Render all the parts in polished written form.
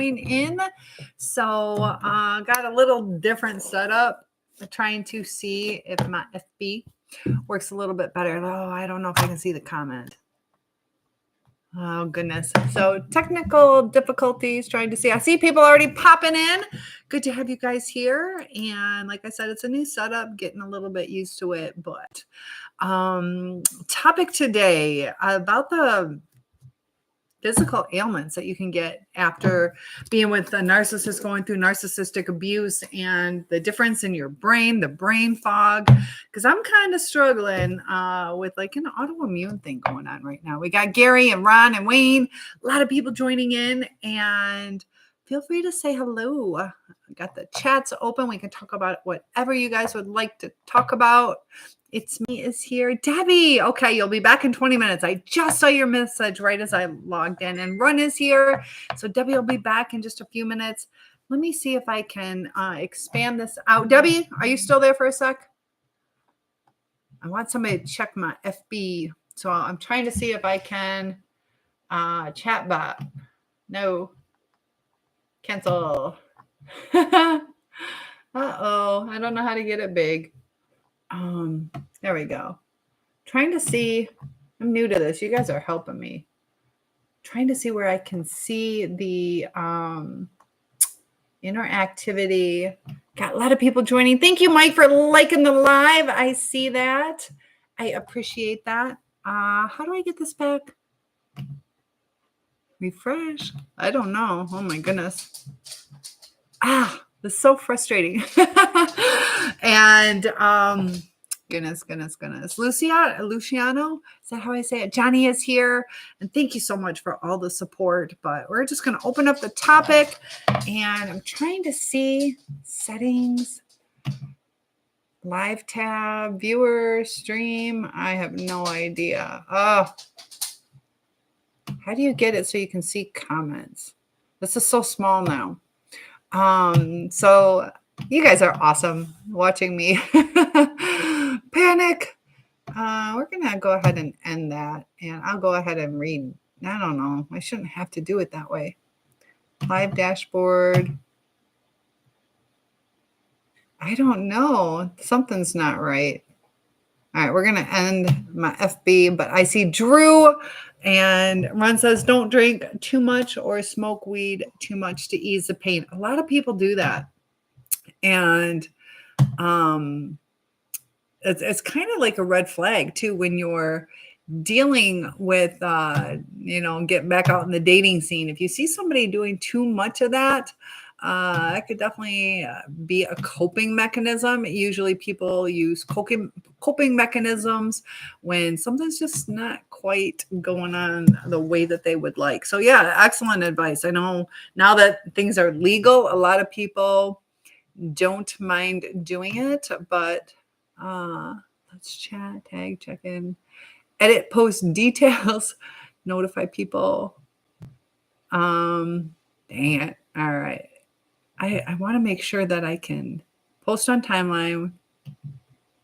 join in. So got a little different setup. Trying to see if my FB works a little bit better. Oh, I don't know if I can see the comment. Oh, goodness. So technical difficulties, trying to see. I see people already popping in. Good to have you guys here. And like I said, it's a new setup, getting a little bit used to it. But topic today about the physical ailments that you can get after being with a narcissist, going through narcissistic abuse, and the difference in your brain, the brain fog. Because I'm kind of struggling with like an autoimmune thing going on right now. We got Gary and Ron and Wayne, a lot of people joining in, and feel free to say hello. I got the chats open. We can talk about whatever you guys would like to talk about. It's me is here. Debbie. Okay, you'll be back in 20 minutes. I just saw your message right as I logged in. And Run is here. So Debbie will be back in just a few minutes. Let me see if I can expand this out. Debbie, are you still there for a sec? I want somebody to check my FB. So I'm trying to see if I can chat bot. No. Cancel. Uh-oh. I don't know how to get it big. There we go. Trying to see, I'm new to this. You guys are helping me. Trying to see where I can see the interactivity. Got a lot of people joining. Thank you, Mike, for liking the live. I see that. I appreciate that. How do I get this back? Refresh. I don't know. Oh my goodness. This is so frustrating. And goodness. Luciano, is that how I say it? Johnny is here. And thank you so much for all the support. But we're just going to open up the topic. And I'm trying to see settings, live tab, viewer, stream. I have no idea. How do you get it so you can see comments? This is so small now. So you guys are awesome watching me panic. We're going to go ahead and end that, and I'll go ahead and read. I don't know. I shouldn't have to do it that way. Live dashboard. I don't know. Something's not right. All right, we're going to end my FB, but I see Drew and Ron says, don't drink too much or smoke weed too much to ease the pain. A lot of people do that. And it's kind of like a red flag too when you're dealing with, getting back out in the dating scene. If you see somebody doing too much of that, it could definitely be a coping mechanism. Usually people use coping mechanisms when something's just not quite going on the way that they would like. So yeah, excellent advice. I know now that things are legal, a lot of people don't mind doing it, but let's chat, tag, check in, edit, post details, notify people. Dang it. All right. I want to make sure that I can post on timeline.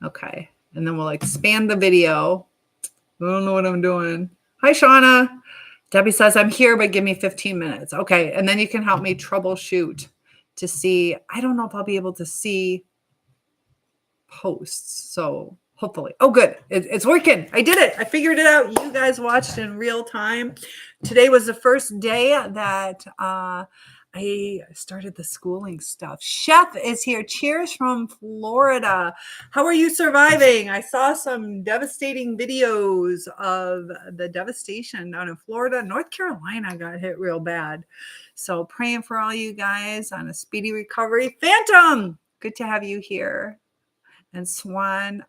Okay. And then we'll expand the video. I don't know what I'm doing. Hi, Shauna. Debbie says, I'm here, but give me 15 minutes. Okay. And then you can help me troubleshoot to see. I don't know if I'll be able to see posts. So hopefully. Oh, good. It's working. I did it. I figured it out. You guys watched in real time. Today was the first day that I started the schooling stuff. Chef is here. Cheers from Florida. How are you surviving? I saw some devastating videos of the devastation down in Florida. North Carolina got hit real bad. So praying for all you guys on a speedy recovery. Phantom, good to have you here. And Swan,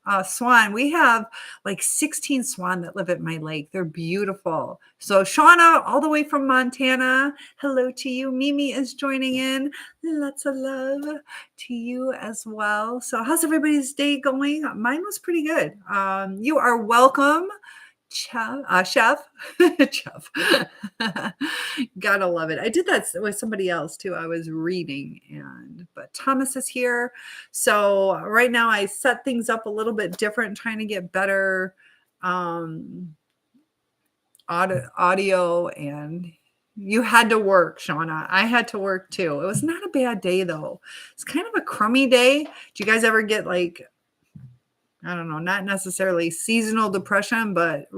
we have like 16 swan that live at my lake. They're beautiful. So Shauna, all the way from Montana, hello to you. Mimi is joining in. Lots of love to you as well. So how's everybody's day going? Mine was pretty good. You are welcome. Chef. Gotta love it. I did that with somebody else too. I was reading, but Thomas is here. So right now I set things up a little bit different, trying to get better audio and You had to work, Shauna. I had to work too. It was not a bad day though. It's kind of a crummy day. Do you guys ever get like, I don't know, not necessarily seasonal depression, but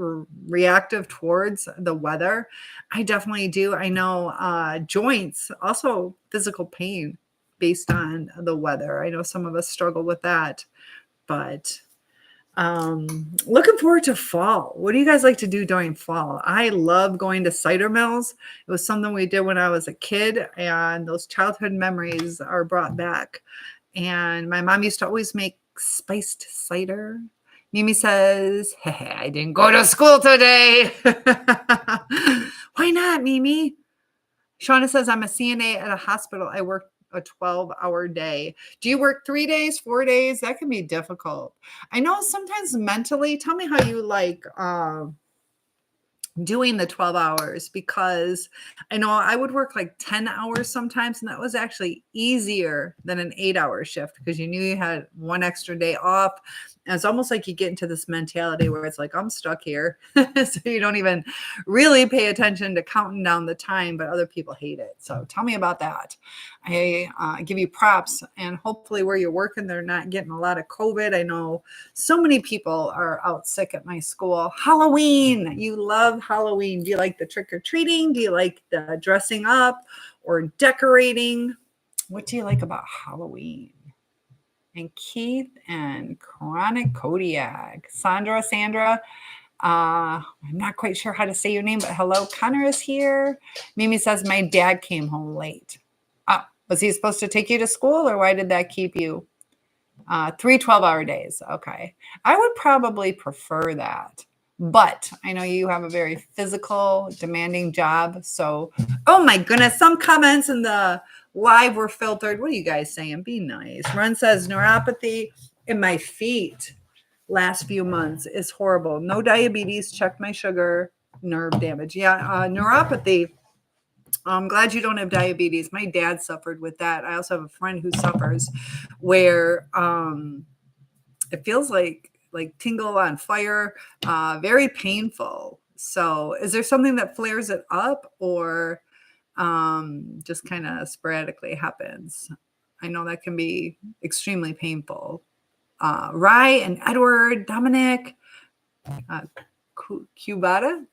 reactive towards the weather? I definitely do. I know joints, also physical pain based on the weather. I know some of us struggle with that, but looking forward to fall. What do you guys like to do during fall? I love going to cider mills. It was something we did when I was a kid, and those childhood memories are brought back. And my mom used to always make spiced cider. Mimi says, hey, I didn't go to school today. Why not, Mimi? Shauna says, I'm a CNA at a hospital. I work a 12-hour day. Do you work 3 days, 4 days? That can be difficult. I know sometimes mentally, tell me how you like doing the 12 hours, because I know I would work like 10 hours sometimes, and that was actually easier than an 8-hour shift because you knew you had one extra day off. And it's almost like you get into this mentality where it's like, I'm stuck here. So you don't even really pay attention to counting down the time, but other people hate it. So tell me about that. I give you props, and hopefully where you're working, they're not getting a lot of COVID. I know so many people are out sick at my school. Halloween. You love Halloween. Do you like the trick-or-treating? Do you like the dressing up or decorating? What do you like about Halloween? And Keith and Chronic Kodiak. Sandra, I'm not quite sure how to say your name, but hello. Connor is here. Mimi says, my dad came home late. Was he supposed to take you to school, or why did that keep you? 3 12-hour days. Okay. I would probably prefer that. But I know you have a very physical, demanding job. So, oh my goodness, some comments in the live were filtered. What are you guys saying? Be nice. Ron says neuropathy in my feet last few months is horrible. No diabetes. Checked my sugar. Nerve damage. Yeah, neuropathy. I'm glad you don't have diabetes. My dad suffered with that. I also have a friend who suffers where it feels like tingle on fire, very painful. So is there something that flares it up, or just kind of sporadically happens? I know that can be extremely painful. Rye and Edward, Dominic, Kubota,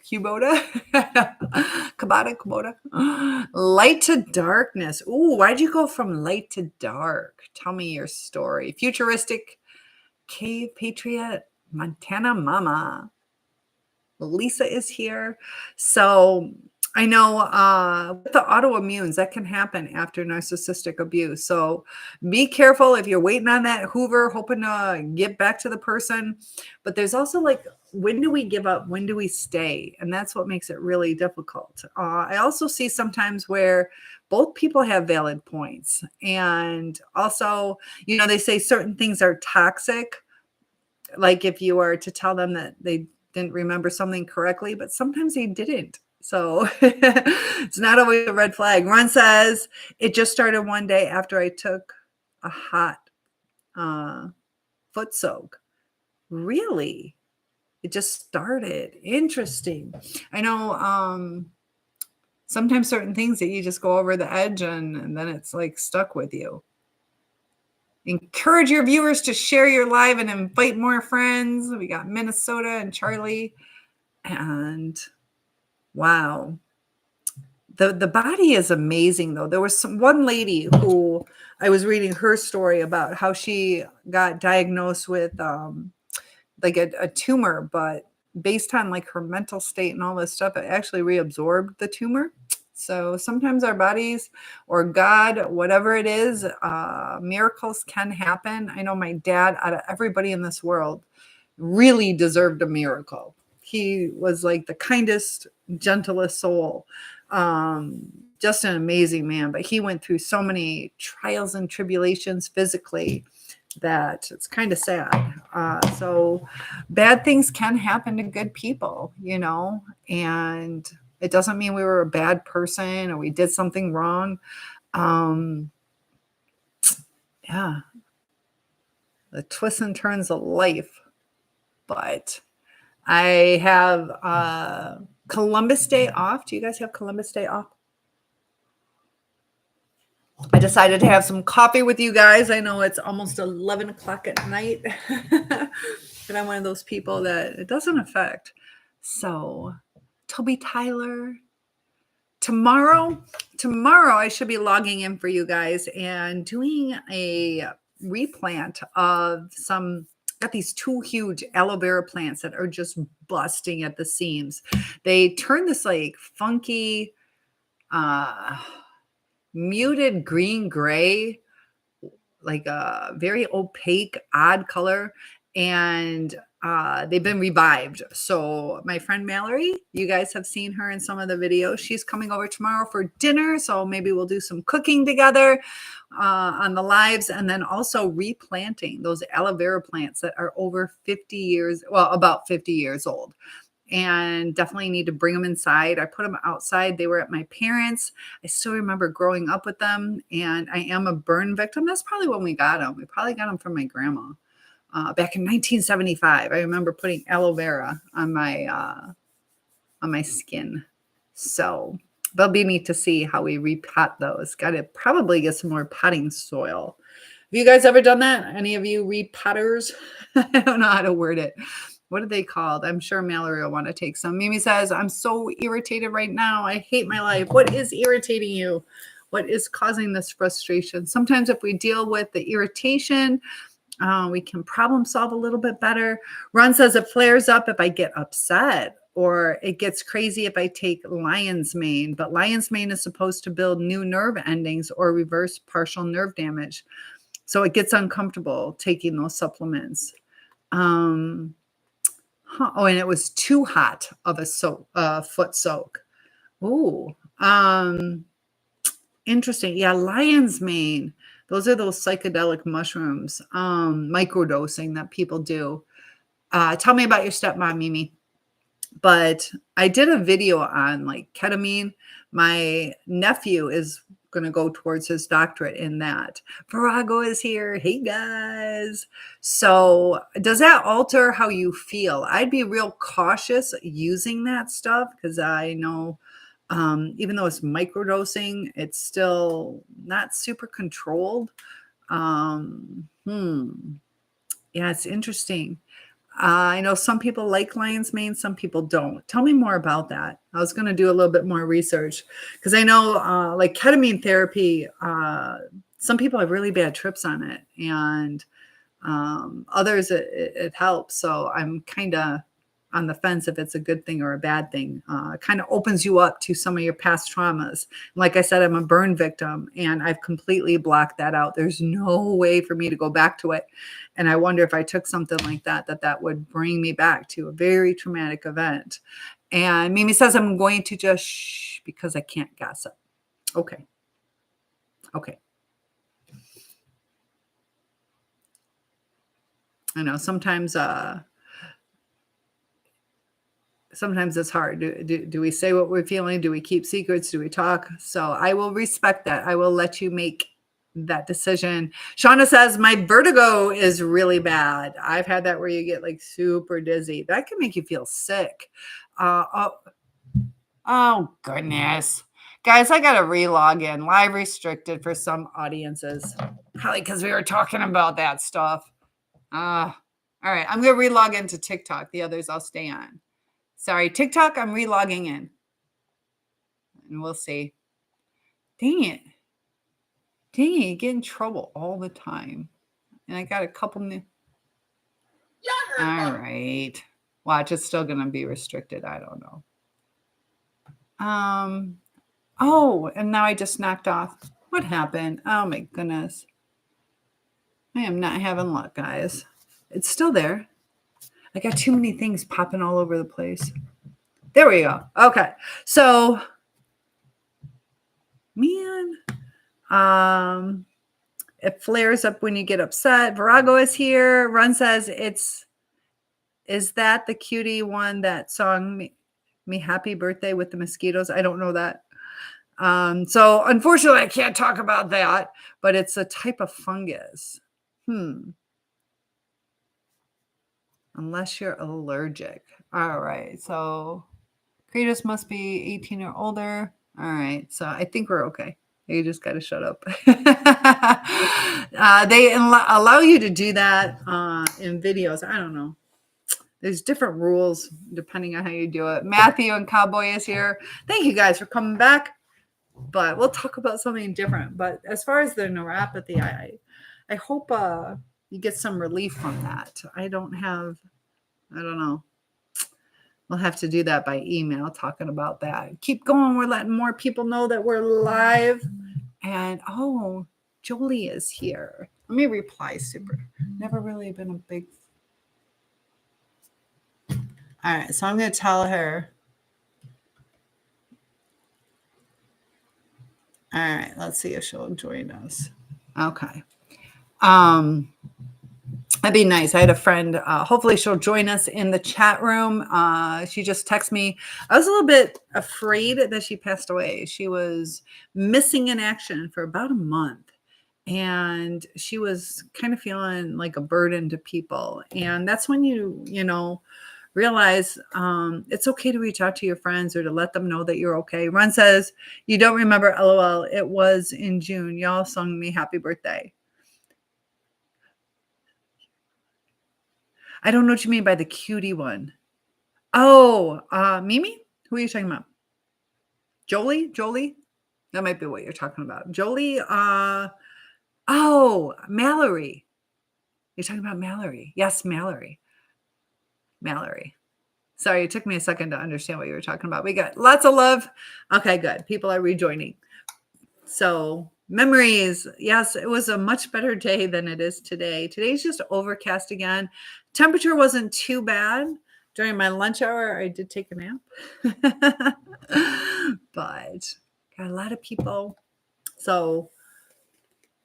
light to darkness. Ooh, why'd you go from light to dark? Tell me your story. Futuristic Cave Patriot, Montana Mama. Lisa is here. So I know with the autoimmunes, that can happen after narcissistic abuse. So be careful if you're waiting on that Hoover, hoping to get back to the person. But there's also like, when do we give up? When do we stay? And that's what makes it really difficult. I also see sometimes where both people have valid points. And also, they say certain things are toxic. Like if you are to tell them that they didn't remember something correctly, but sometimes they didn't. So it's not always a red flag. Ron says, it just started one day after I took a hot foot soak. Really? It just started. Interesting. I know sometimes certain things that you just go over the edge and then it's like stuck with you. Encourage your viewers to share your live and invite more friends. We got Minnesota and Charlie. And wow. The body is amazing, though. There was one lady who I was reading her story about how she got diagnosed with like a tumor, but based on like her mental state and all this stuff, it actually reabsorbed the tumor. So sometimes our bodies or God, whatever it is, miracles can happen. I know my dad, out of everybody in this world, really deserved a miracle. He was like the kindest, gentlest soul. Just an amazing man. But he went through so many trials and tribulations physically that it's kind of sad. So bad things can happen to good people, and it doesn't mean we were a bad person or we did something wrong. Yeah. The twists and turns of life. But I have Columbus Day off. Do you guys have Columbus Day off? I decided to have some coffee with you guys. I know it's almost 11 o'clock at night, but I'm one of those people that it doesn't affect. So, Toby Tyler, tomorrow I should be logging in for you guys and doing a replant of some. Got these 2 huge aloe vera plants that are just busting at the seams. They turn this like funky, muted green gray, like a very opaque, odd color, and they've been revived. So my friend Mallory, you guys have seen her in some of the videos. She's coming over tomorrow for dinner, so maybe we'll do some cooking together on the lives, and then also replanting those aloe vera plants that are over 50 years, well, about 50 years old. And definitely need to bring them inside. I put them outside. They were at my parents'. I still remember growing up with them, and I am a burn victim. That's probably when we got them. We probably got them from my grandma back in 1975. I remember putting aloe vera on my skin. So that'll be neat to see how we repot those. Got to probably get some more potting soil. Have you guys ever done that? Any of you repotters? I don't know how to word it. What are they called? I'm sure Mallory will want to take some. Mimi says, I'm so irritated right now. I hate my life. What is irritating you? What is causing this frustration? Sometimes if we deal with the irritation, we can problem solve a little bit better. Ron says it flares up if I get upset, or it gets crazy if I take lion's mane. But lion's mane is supposed to build new nerve endings or reverse partial nerve damage. So it gets uncomfortable taking those supplements. Oh, and it was too hot of a foot soak. Ooh, interesting. Yeah, lion's mane. Those are those psychedelic mushrooms, microdosing that people do. Tell me about your stepmom, Mimi. But I did a video on like ketamine. My nephew is going to go towards his doctorate in that. Virago is here. Hey, guys. So does that alter how you feel? I'd be real cautious using that stuff because I know even though it's microdosing, it's still not super controlled. Yeah, it's interesting. I know some people like lion's mane, some people don't. Tell me more about that. I was going to do a little bit more research because I know like ketamine therapy, some people have really bad trips on it, and others it helps. So I'm kind of on the fence if it's a good thing or a bad thing. It kind of opens you up to some of your past traumas. Like I said, I'm a burn victim, and I've completely blocked that out. There's no way for me to go back to it. And I wonder if I took something like that, that would bring me back to a very traumatic event. And Mimi says I'm going to just shh because I can't gossip. Okay. Okay. I know sometimes it's hard. Do we say what we're feeling? Do we keep secrets? Do we talk? So I will respect that. I will let you make that decision. Shauna says, my vertigo is really bad. I've had that where you get like super dizzy. That can make you feel sick. Oh, goodness. Guys, I got to re-log in. Live restricted for some audiences. Probably because we were talking about that stuff. All right. I'm going to re-log into TikTok. The others I'll stay on. Sorry, TikTok, I'm re-logging in. And we'll see. Dang it. You get in trouble all the time. And I got a couple new. All right. Watch, it's still going to be restricted. I don't know. Oh, and now I just knocked off. What happened? Oh, my goodness. I am not having luck, guys. It's still there. I got too many things popping all over the place. There we go. Okay. So, man, it flares up when you get upset. Virago is here. Run says is that the cutie one that song me happy birthday with the mosquitoes? I don't know that. So unfortunately, I can't talk about that, but it's a type of fungus. Unless you're allergic. All right. So Kratos must be 18 or older. All right. So I think we're okay. You just got to shut up. They allow you to do that in videos. I don't know. There's different rules depending on how you do it. Matthew and Cowboy is here. Thank you guys for coming back. But we'll talk about something different. But as far as the neuropathy, I hope you get some relief from that. I don't know. We'll have to do that by email, talking about that. Keep going. We're letting more people know that we're live. And, oh, Jolie is here. Let me reply, super. Never really been a big... All right, so I'm going to tell her. All right, let's see if she'll join us. Okay. That'd be nice. I had a friend. Hopefully she'll join us in the chat room. She just texted me. I was a little bit afraid that she passed away. She was missing in action for about a month. And she was kind of feeling like a burden to people. And that's when you realize it's okay to reach out to your friends or to let them know that you're okay. Ron says, you don't remember, LOL. It was in June. Y'all sung me happy birthday. I don't know what you mean by the cutie one. Oh, Mimi? Who are you talking about? Jolie? That might be what you're talking about. Jolie, oh, Mallory. You're talking about Mallory. Yes, Mallory. Sorry, it took me a second to understand what you were talking about. We got lots of love. Okay, good. People are rejoining. So memories. Yes, it was a much better day than it is today. Today's just overcast again. Temperature wasn't too bad. During my lunch hour, I did take a nap. But got a lot of people. So,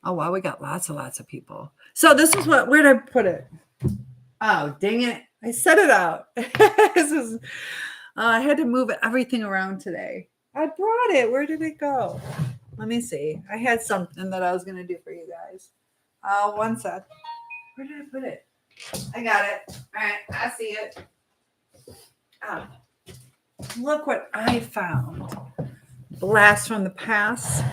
oh, wow, we got lots of people. So this is where did I put it? Oh, dang it. I set it out. I had to move everything around today. I brought it. Where did it go? Let me see. I had something that I was going to do for you guys. One sec. Where did I put it? I got it. All right. I see it. Oh, look what I found. Blast from the past.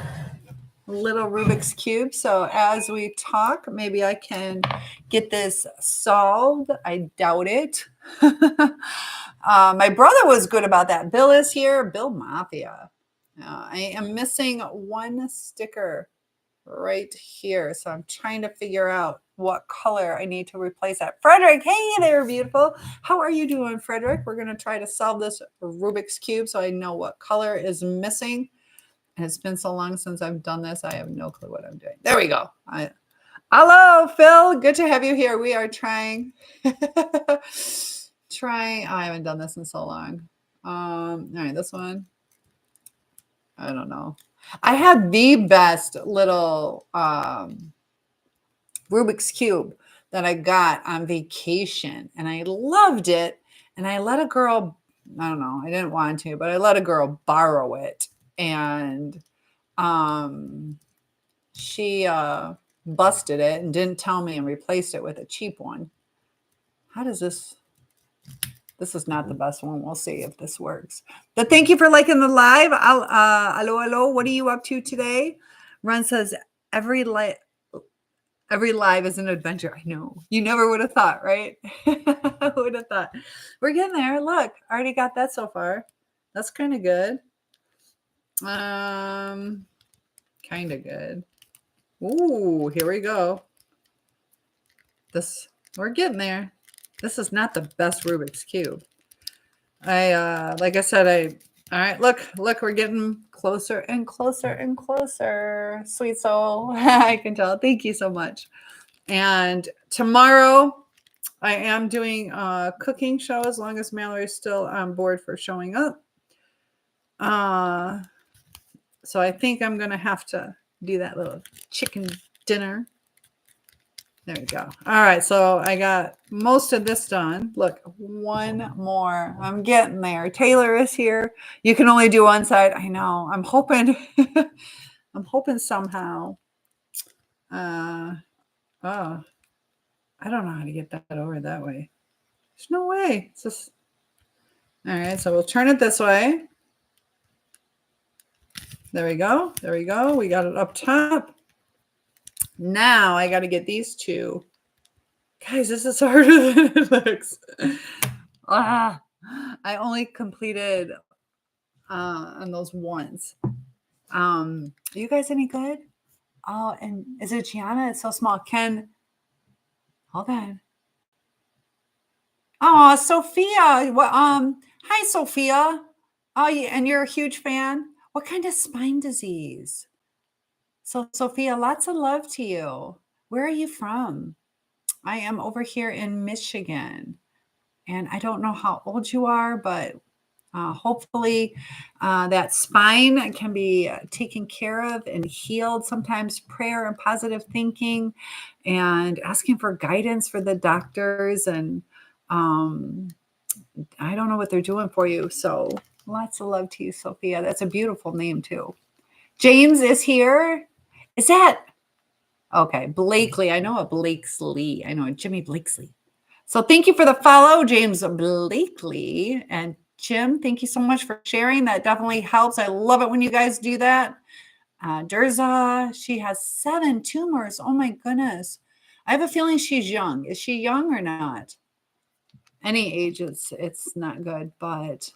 Little Rubik's Cube. So as we talk, maybe I can get this solved. I doubt it. My brother was good about that. Bill is here. Bill Mafia. I am missing one sticker right here. So I'm trying to figure out what color I need to replace that. Frederick, hey there, beautiful. How are you doing, Frederick? We're going to try to solve this Rubik's Cube so I know what color is missing. It's been so long since I've done this. I have no clue what I'm doing. There we go. Hello, Phil. Good to have you here. We are trying. I haven't done this in so long. All right, this one. I don't know. I had the best little Rubik's Cube that I got on vacation, and I loved it. And I let a girl, I don't know, I didn't want to, but I let a girl borrow it. And she busted it and didn't tell me and replaced it with a cheap one. How does this is not the best one. We'll see if this works. But thank you for liking the live. Hello. What are you up to today? Ron says every live is an adventure. I know. You never would have thought, right? I would have thought. We're getting there. Look, I already got that so far. That's kind of good. Kind of good. Ooh, here we go. We're getting there. This is not the best Rubik's Cube. Like I said, all right, look, we're getting closer and closer and closer. Sweet soul. I can tell. Thank you so much. And tomorrow I am doing a cooking show as long as Mallory's still on board for showing up. So I think I'm going to have to do that little chicken dinner. There we go. All right. So I got most of this done. Look, one more. I'm getting there. Taylor is here. You can only do one side. I know. I'm hoping, somehow. I don't know how to get that over that way. There's no way. It's just, all right. So we'll turn it this way. There we go. There we go. We got it up top. Now I got to get these two. Guys, this is harder than it looks. I only completed on those ones. Are you guys any good? Oh, and is it Gianna? It's so small. Ken, hold on. Oh, Sophia. Well, hi, Sophia. Oh, and you're a huge fan. What kind of spine disease? So, Sophia, lots of love to you. Where are you from? I am over here in Michigan, and I don't know how old you are, but hopefully that spine can be taken care of and healed. Sometimes prayer and positive thinking and asking for guidance for the doctors. And I don't know what they're doing for you. So lots of love to you, Sophia. That's a beautiful name too. James is here. Is that? Okay, Blakely. I know a Blakesley. I know a Jimmy Blakesley. So thank you for the follow, James Blakely. And Jim, thank you so much for sharing. That definitely helps. I love it when you guys do that. Durza, she has 7 tumors. Oh my goodness. I have a feeling she's young. Is she young or not? Any age, it's not good, but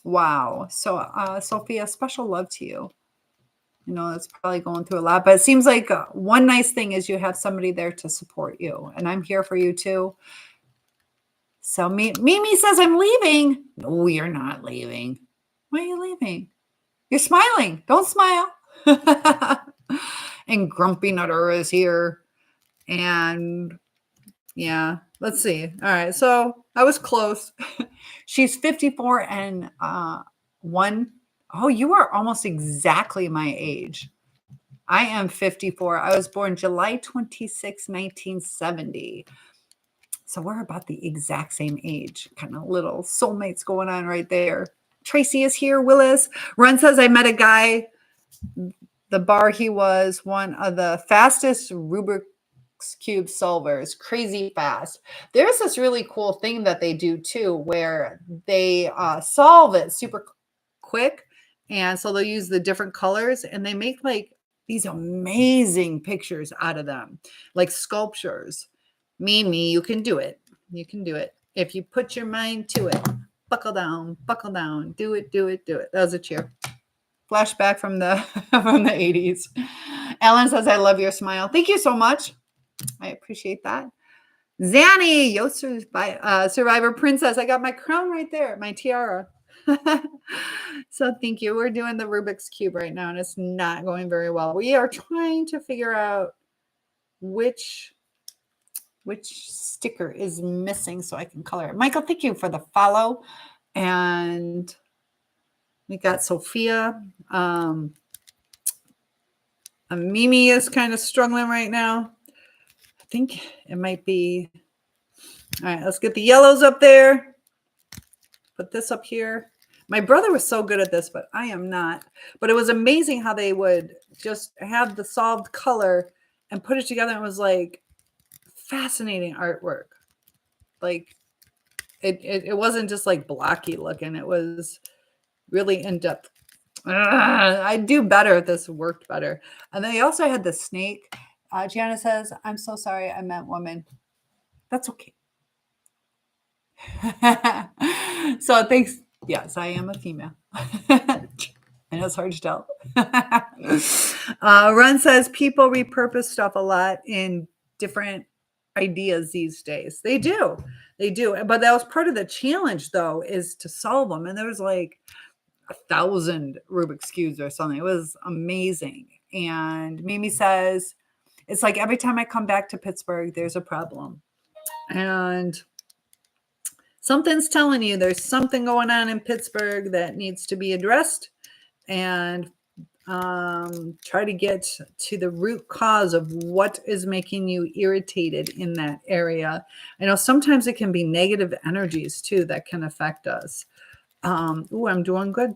wow. So Sophia, special love to you. You know, it's probably going through a lot, but it seems like one nice thing is you have somebody there to support you, and I'm here for you too. So Mimi says, I'm leaving. No, you're not leaving. Why are you leaving? You're smiling. Don't smile. And Grumpy Nutter is here. And yeah, let's see. All right. So I was close. She's 54 and 1. Oh, you are almost exactly my age. I am 54. I was born July 26, 1970. So we're about the exact same age. Kind of little soulmates going on right there. Tracy is here. Willis. Ron says, I met a guy. The bar he was one of the fastest Rubik's Cube solvers. Crazy fast. There's this really cool thing that they do too, where they solve it super quick. And so they'll use the different colors and they make like these amazing pictures out of them, like sculptures. Mimi, you can do it. You can do it. If you put your mind to it, buckle down, do it, do it, do it. That was a cheer. Flashback from the from the 80s. Ellen says, I love your smile. Thank you so much. I appreciate that. Zanny, yo, Survivor Princess. I got my crown right there, my tiara. So thank you. We're doing the Rubik's Cube right now, and it's not going very well. We are trying to figure out which sticker is missing so I can color it. Michael, thank you for the follow. And we got Sophia. Mimi is kind of struggling right now. I think it might be. All right, let's get the yellows up there. Put this up here. My brother was so good at this, but I am not. But it was amazing how they would just have the solved color and put it together. It was like fascinating artwork. Like it wasn't just like blocky looking. It was really in depth. I'd do better if this worked better. And they also had the snake. Gianna says, I'm so sorry. I meant woman. That's okay. So thanks. Yes, I am a female. I know it's hard to tell. Run says people repurpose stuff a lot in different ideas these days. They do. But that was part of the challenge, though, is to solve them. And there was like 1,000 Rubik's Cubes or something. It was amazing. And Mimi says, it's like every time I come back to Pittsburgh, there's a problem. And something's telling you there's something going on in Pittsburgh that needs to be addressed, and try to get to the root cause of what is making you irritated in that area. I know sometimes it can be negative energies too that can affect us. I'm doing good,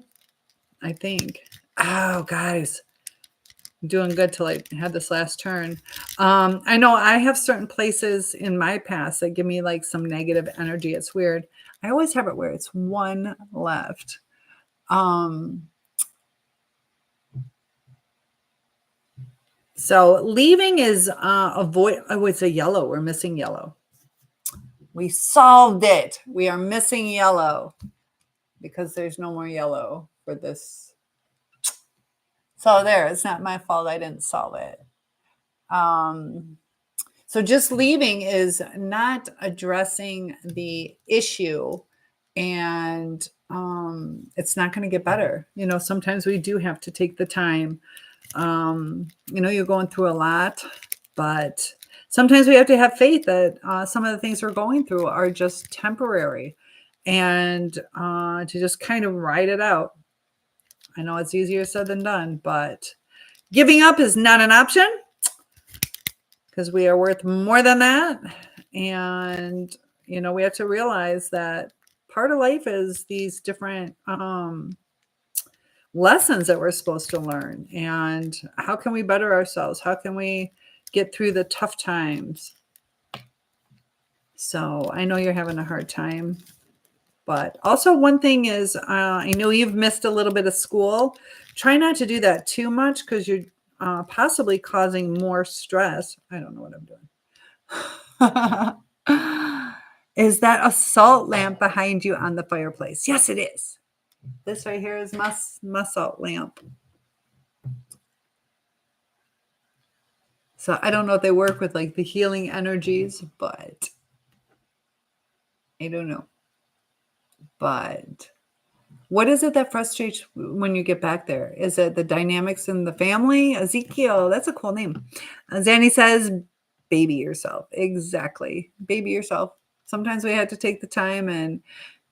I think. Oh, guys, I'm doing good till I had this last turn. I know I have certain places in my past that give me like some negative energy. It's weird. I always have it where it's one left. So leaving is avoid. Oh, it's a yellow. We're missing yellow. We solved it. We are missing yellow because there's no more yellow for this. So there, it's not my fault. I didn't solve it. So just leaving is not addressing the issue, and it's not going to get better. Sometimes we do have to take the time. You're going through a lot, but sometimes we have to have faith that some of the things we're going through are just temporary, and to just kind of ride it out. I know it's easier said than done, but giving up is not an option, because we are worth more than that. And, we have to realize that part of life is these different lessons that we're supposed to learn. And how can we better ourselves? How can we get through the tough times? So I know you're having a hard time. But also one thing is, I know you've missed a little bit of school. Try not to do that too much, because you're possibly causing more stress. I don't know what I'm doing. Is that a salt lamp behind you on the fireplace? Yes, it is. This right here is my salt lamp. So I don't know if they work with like the healing energies, but I don't know. But what is it that frustrates when you get back there? Is it the dynamics in the family? Ezekiel, that's a cool name. Zanny says, baby yourself. Exactly. Baby yourself. Sometimes we have to take the time and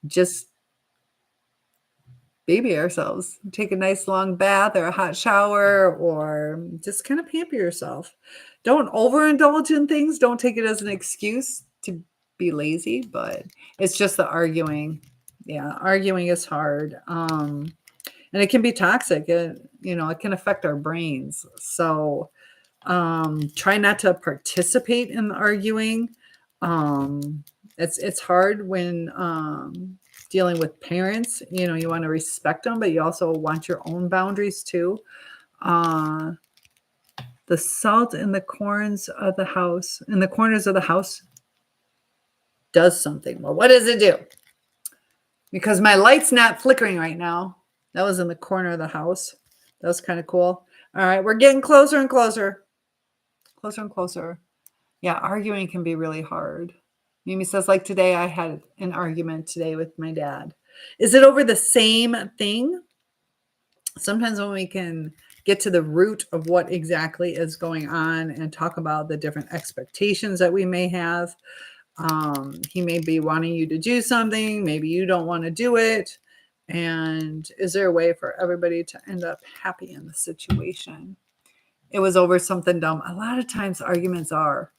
just baby ourselves. Take a nice long bath or a hot shower, or just kind of pamper yourself. Don't overindulge in things. Don't take it as an excuse to be lazy, but it's just the arguing. Yeah, arguing is hard. And it can be toxic. It can affect our brains. So try not to participate in the arguing. It's hard when dealing with parents. You want to respect them, but you also want your own boundaries too. The salt in the corners of the house does something. Well, what does it do? Because my light's not flickering right now. That was in the corner of the house. That was kind of cool. All right, we're getting closer and closer. Closer and closer. Yeah, arguing can be really hard. Mimi says, like today, I had an argument today with my dad. Is it over the same thing? Sometimes when we can get to the root of what exactly is going on and talk about the different expectations that we may have, he may be wanting you to do something. Maybe you don't want to do it. And is there a way for everybody to end up happy in the situation? It was over something dumb. A lot of times arguments are,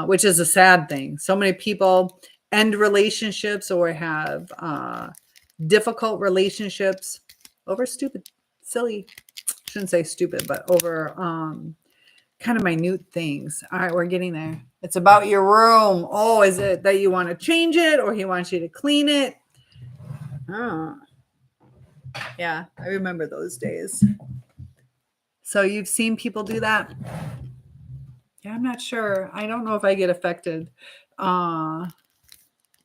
which is a sad thing. So many people end relationships or have difficult relationships over stupid, silly, shouldn't say stupid, but over kind of minute things. All right, we're getting there. It's about your room. Oh, is it that you want to change it, or he wants you to clean it? Oh, yeah, I remember those days. So you've seen people do that? Yeah, I'm not sure. I don't know if I get affected by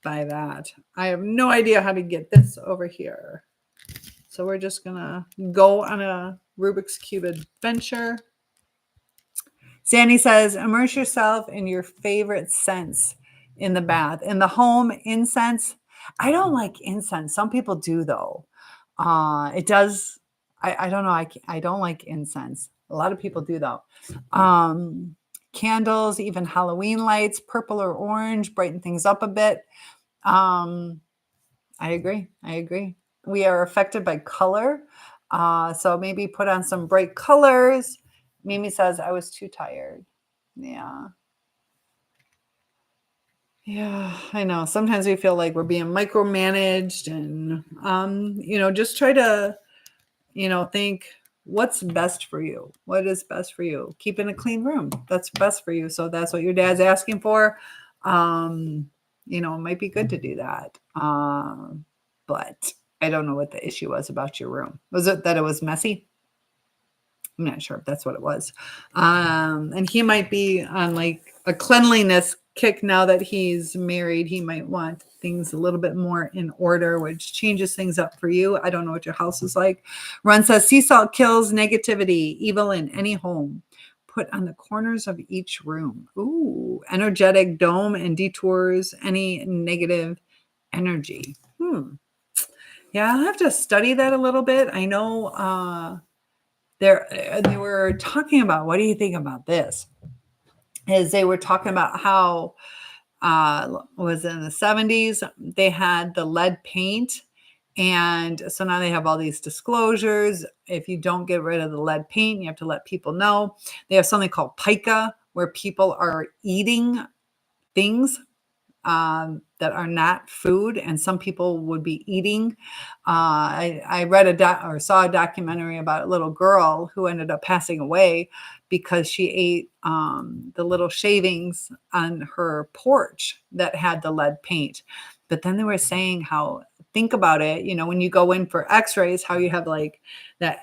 that. I have no idea how to get this over here. So we're just going to go on a Rubik's Cube adventure. Sandy says, immerse yourself in your favorite scents in the bath. In the home, incense. I don't like incense. Some people do, though. It does. I don't know. I don't like incense. A lot of people do, though. Candles, even Halloween lights, purple or orange, brighten things up a bit. I agree. We are affected by color. So maybe put on some bright colors. Mimi says, I was too tired. Yeah. Yeah, I know. Sometimes we feel like we're being micromanaged, and, just try to, think what's best for you. What is best for you? Keeping a clean room. That's best for you. So that's what your dad's asking for. It might be good to do that. But I don't know what the issue was about your room. Was it that it was messy? I'm not sure if that's what it was. And he might be on like a cleanliness kick now that he's married. He might want things a little bit more in order, which changes things up for you. I don't know what your house is like. Ron says sea salt kills negativity, evil in any home. Put on the corners of each room. Ooh, energetic dome and detours any negative energy. Yeah, I'll have to study that a little bit. I know they were talking about, what do you think about this? Is they were talking about how was in the 70s they had the lead paint, and so now they have all these disclosures. If you don't get rid of the lead paint, you have to let people know. They have something called pica, where people are eating things that are not food, and some people would be eating. I read or saw a documentary about a little girl who ended up passing away because she ate the little shavings on her porch that had the lead paint. But then they were saying how, think about it, when you go in for x-rays, how you have like that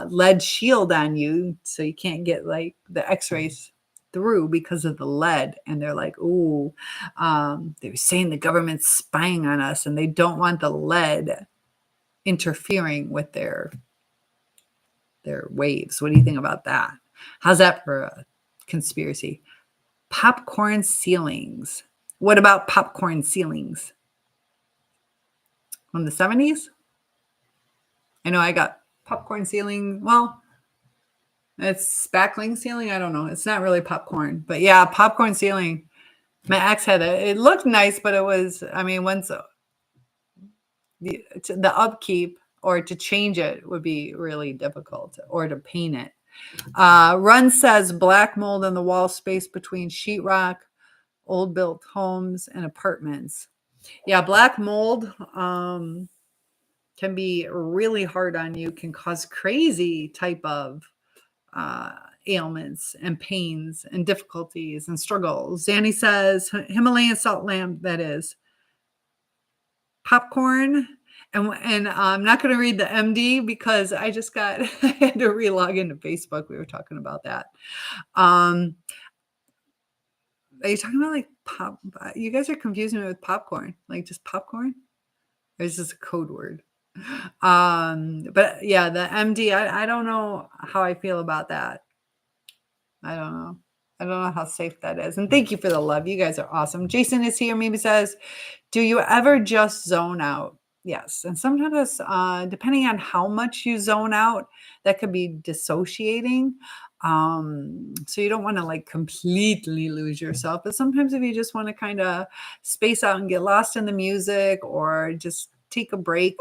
lead shield on you, so you can't get like the x-rays through because of the lead. And they're like, ooh, they were saying the government's spying on us and they don't want the lead interfering with their waves. What do you think about that? How's that for a conspiracy? Popcorn ceilings. What about popcorn ceilings? From the 70s? I know I got popcorn ceiling. Well, it's spackling ceiling. I don't know. It's not really popcorn, but yeah, popcorn ceiling. My ex had it. It looked nice, but it was, once the upkeep or to change it would be really difficult, or to paint it. Run says black mold in the wall space between sheetrock, old built homes, and apartments. Yeah, black mold can be really hard on you, can cause crazy type of ailments and pains and difficulties and struggles. Zanny says Himalayan salt lamp, that is popcorn. And I'm not going to read the MD because I just I had to re-log into Facebook. We were talking about that. Are you talking about like pop? You guys are confusing me with popcorn, like just popcorn? Or is this a code word? But yeah, the MD, I don't know how I feel about that. I don't know. I don't know how safe that is. And thank you for the love. You guys are awesome. Jason is here. Maybe says, do you ever just zone out? Yes. And sometimes, depending on how much you zone out, that could be dissociating. So you don't want to like completely lose yourself. But sometimes if you just want to kind of space out and get lost in the music, or just take a break,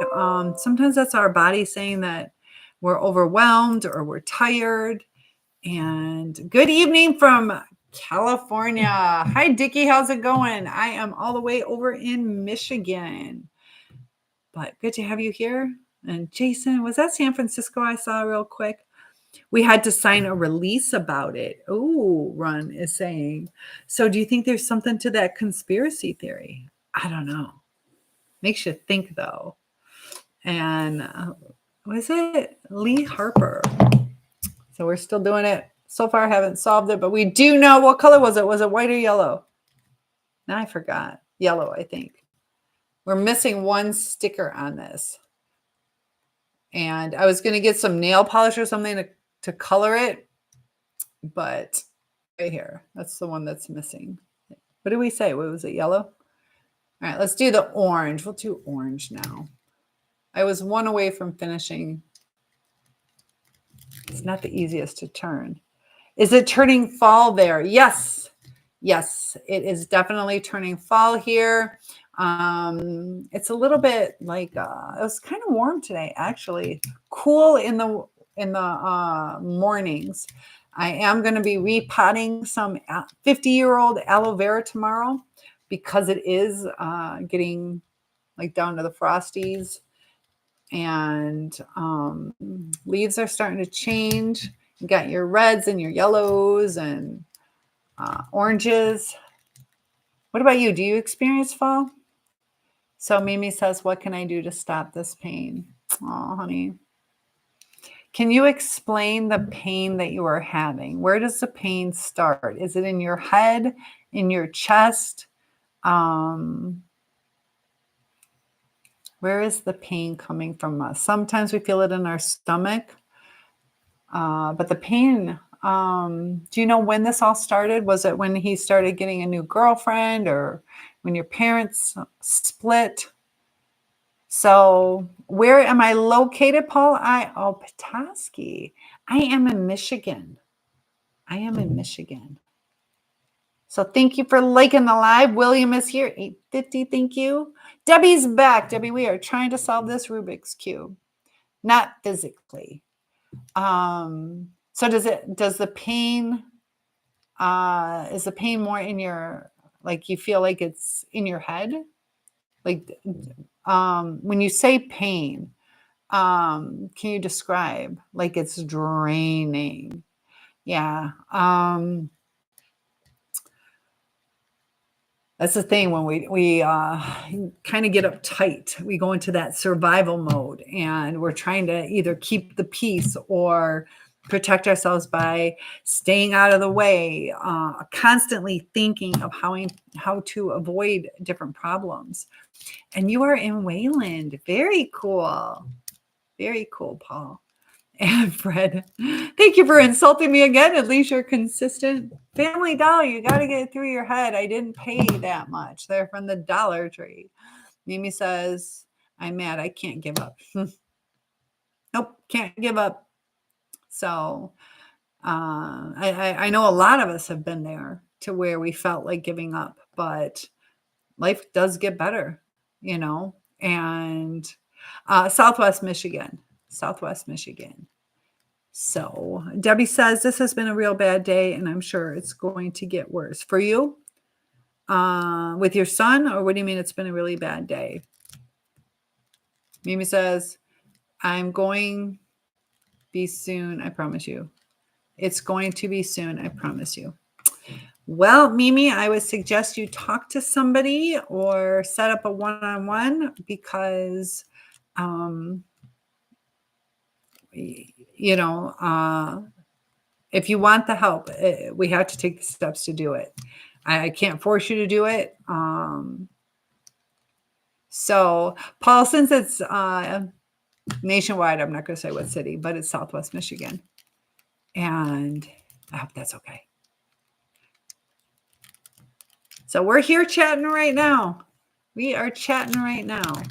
sometimes that's our body saying that we're overwhelmed or we're tired. And good evening from California. Hi, Dickie. How's it going? I am all the way over in Michigan. But good to have you here. And Jason, was that San Francisco I saw real quick? We had to sign a release about it. Oh, Ron is saying. So do you think there's something to that conspiracy theory? I don't know. Makes you think, though. And was it Lee Harper? So we're still doing it. So far, I haven't solved it, but we do know. What color was it? Was it white or yellow? Now I forgot. Yellow, I think. We're missing one sticker on this. And I was going to get some nail polish or something to color it. But right here, that's the one that's missing. What did we say? What was it? Yellow? All right, let's do the orange. We'll do orange now. I was one away from finishing. It's not the easiest to turn. Is it turning fall there? Yes. Yes, it is definitely turning fall here. It's a little bit like it was kind of warm today, actually. Cool in the mornings. I am going to be repotting some 50-year-old aloe vera tomorrow because it is getting like down to the frosties, and leaves are starting to change. You got your reds and your yellows and oranges. What about you? Do you experience fall? So Mimi says, what can I do to stop this pain? Oh, honey. Can you explain the pain that you are having? Where does the pain start? Is it in your head, in your chest? Where is the pain coming from us? Sometimes we feel it in our stomach, but the pain, do you know when this all started? Was it when he started getting a new girlfriend or when your parents split? So where am I located, Paul? Petoskey. I am in Michigan. I am in Michigan. So thank you for liking the live. William is here, 850. Thank you. Debbie's back. Debbie, we are trying to solve this Rubik's Cube, not physically. So does the pain, is the pain more in your, like you feel like it's in your head? Like, when you say pain, can you describe, like it's draining? Yeah. That's the thing when we kind of get uptight. We go into that survival mode and we're trying to either keep the peace or protect ourselves by staying out of the way, constantly thinking of how to avoid different problems. And you are in Wayland. Very cool. Very cool, Paul. And Fred, thank you for insulting me again. At least you're consistent. Family Dollar, you got to get it through your head. I didn't pay that much. They're from the Dollar Tree. Mimi says, I'm mad. I can't give up. Nope, can't give up. So I know a lot of us have been there to where we felt like giving up, but life does get better, you know. And Southwest Michigan. So Debbie says, this has been a real bad day, and I'm sure it's going to get worse. For you? With your son? Or what do you mean it's been a really bad day? Mimi says, I'm going to be soon, I promise you. It's going to be soon, I promise you. Well, Mimi, I would suggest you talk to somebody or set up a one-on-one because you know, if you want the help, we have to take the steps to do it. I can't force you to do it. So, Paul, since it's nationwide, I'm not going to say what city, but it's Southwest Michigan. And I hope that's okay. So we're here chatting right now. We are chatting right now.